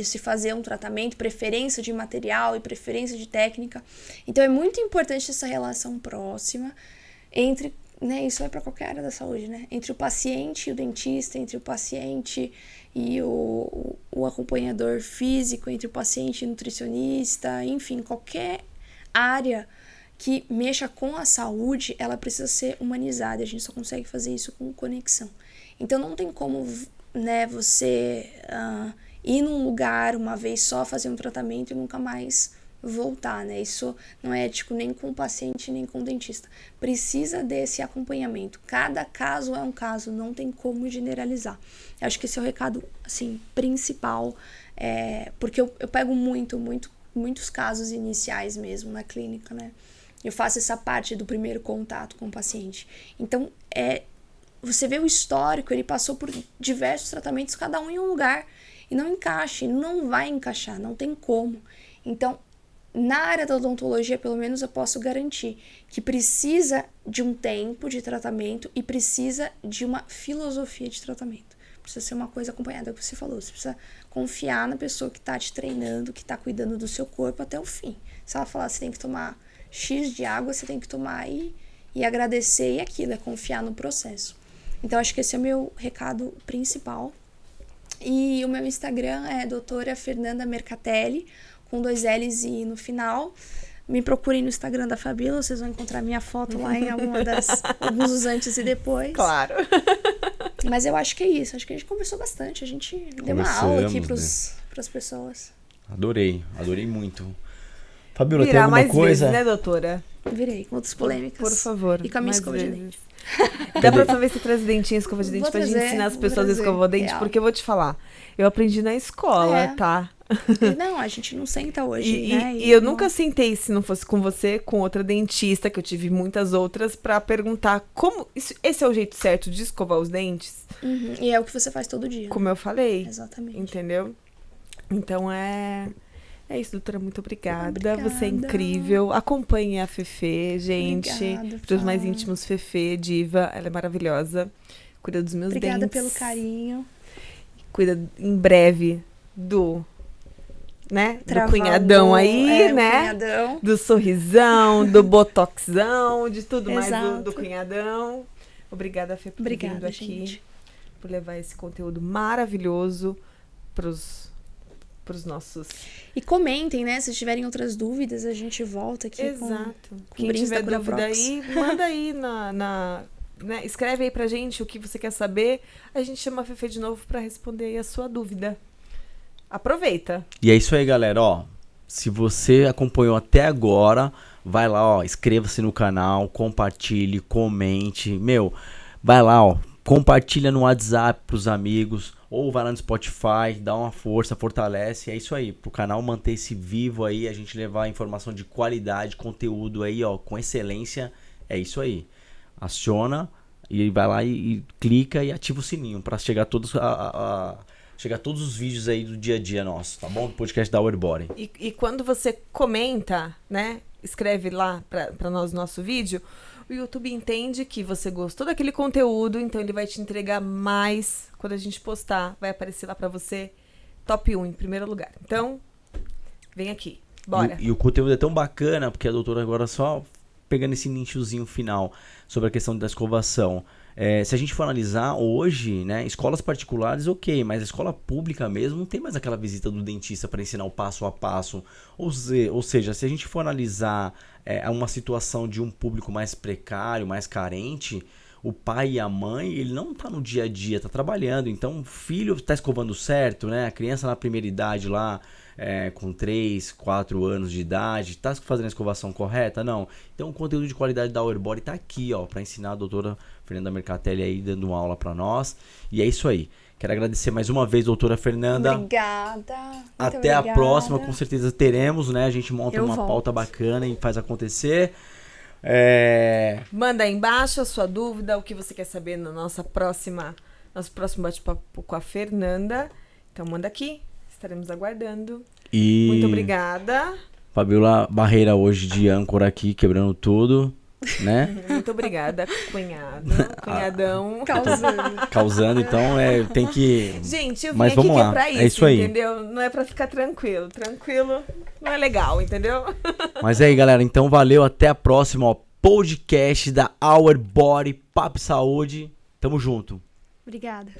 se fazer um tratamento, preferência de material e preferência de técnica. Então é muito importante essa relação próxima entre, né, isso é para qualquer área da saúde, né, entre o paciente e o dentista, entre o paciente e o acompanhador físico, entre o paciente e o nutricionista, enfim, qualquer área que mexa com a saúde, ela precisa ser humanizada. A gente só consegue fazer isso com conexão. Então não tem como, né, você ir num lugar uma vez só, fazer um tratamento e nunca mais voltar, né? Isso não é ético nem com o paciente, nem com o dentista. Precisa desse acompanhamento. Cada caso é um caso, não tem como generalizar. Eu acho que esse é o recado, assim, principal, porque eu pego muitos casos iniciais mesmo na clínica, né? Eu faço essa parte do primeiro contato com o paciente. Então, você vê o histórico, ele passou por diversos tratamentos, cada um em um lugar, e não encaixa, e não vai encaixar, não tem como. Então, na área da odontologia, pelo menos eu posso garantir que precisa de um tempo de tratamento e precisa de uma filosofia de tratamento. Precisa ser uma coisa acompanhada, é o que você falou. Você precisa confiar na pessoa que está te treinando, que está cuidando do seu corpo até o fim. Se ela falar, você tem que tomar X de água, você tem que tomar e agradecer, e aquilo, é confiar no processo. Então, acho que esse é o meu recado principal. E o meu Instagram é doutora Fernanda Mercatelli, com 2 L's e no final. Me procurem no Instagram da Fabíola, vocês vão encontrar minha foto lá em alguns dos antes e depois. Claro. Mas eu acho que é isso, acho que a gente conversou bastante, a gente deu uma aula aqui pras pessoas. Adorei muito. Fabíola, tem Virar alguma mais coisa? vezes, né, doutora? Virei, com outras polêmicas. Por favor. E com a minha mais escova de vezes. dente. Da próxima vez você traz dentinho, escova de dente Vou pra gente trazer, ensinar as vou pessoas a trazer, escovar o dente, real. porque eu vou te falar. Eu aprendi na escola, tá? Não, a gente não senta hoje, E, né? e eu nunca sentei, se não fosse com você, com outra dentista, que eu tive muitas outras, pra perguntar como. Esse é o jeito certo de escovar os dentes? Uhum, e é o que você faz todo dia. Como eu falei. Exatamente. Entendeu? Então é isso, doutora. Muito obrigada. Obrigada. Você é incrível. Acompanhe a Fefe, gente. Obrigada, Para os mais Fá. íntimos, Fefe, diva. Ela é maravilhosa. Cuida dos meus Obrigada dentes. pelo carinho. cuida em breve do, né? Travou, do cunhadão aí, o né? cunhadão. Do sorrisão, do botoxão, de tudo mais Exato. do cunhadão. Obrigada, Fê, por ter vindo Obrigada, aqui, gente. por levar esse conteúdo maravilhoso pros nossos... E comentem, né? Se tiverem outras dúvidas, a gente volta aqui Exato. com Quem brindes tiver da dúvida Curaprox. aí, manda aí né, escreve aí pra gente o que você quer saber. A gente chama a Fefe de novo pra responder aí a sua dúvida. Aproveita. E é isso aí, galera, ó. Se você acompanhou até agora, vai lá, ó, inscreva-se no canal, compartilhe, comente. Meu, vai lá, ó, compartilha no WhatsApp pros amigos, ou vai lá no Spotify, dá uma força, fortalece. É isso aí, pro canal manter-se vivo aí, a gente levar informação de qualidade, conteúdo aí, ó, com excelência. É isso aí. Aciona e vai lá e clica e ativa o sininho pra chegar todos chegar todos os vídeos aí do dia a dia nosso, tá bom? Do podcast da Our Body. E quando você comenta, né? Escreve lá pra nós o nosso vídeo, o YouTube entende que você gostou daquele conteúdo, então ele vai te entregar mais quando a gente postar. Vai aparecer lá pra você top 1 em primeiro lugar. Então, vem aqui. Bora. E o conteúdo é tão bacana, porque a doutora agora só pegando esse nichozinho final sobre a questão da escovação. Se a gente for analisar hoje, né, escolas particulares, ok, mas a escola pública mesmo não tem mais aquela visita do dentista para ensinar o passo a passo. Ou seja, se a gente for analisar uma situação de um público mais precário, mais carente, o pai e a mãe, ele não tá no dia a dia, tá trabalhando. Então o filho tá escovando certo, né? A criança na primeira idade lá, com 3, 4 anos de idade, tá fazendo a escovação correta? Não. Então o conteúdo de qualidade da Our Body tá aqui, ó, para ensinar a doutora Fernanda Mercatelli aí, dando uma aula para nós. E é isso aí. Quero agradecer mais uma vez, doutora Fernanda. Obrigada. Até a próxima, com certeza teremos, né? A gente monta uma volto. pauta bacana e faz acontecer. Manda aí embaixo a sua dúvida, o que você quer saber no nosso próximo bate-papo com a Fernanda. Então manda aqui, estaremos aguardando. E Muito obrigada. Fabiola Barreira hoje de âncora aqui, quebrando tudo, né? Muito obrigada, cunhado, cunhadão. Causando, então tem que... Gente, eu vim Mas aqui vamos que lá, é pra isso, é isso aí. entendeu? Não é pra ficar tranquilo. Tranquilo não é legal, entendeu? Mas é aí, galera, então valeu, até a próxima, ó, podcast da Our Body, Papo e Saúde, tamo junto. Obrigada.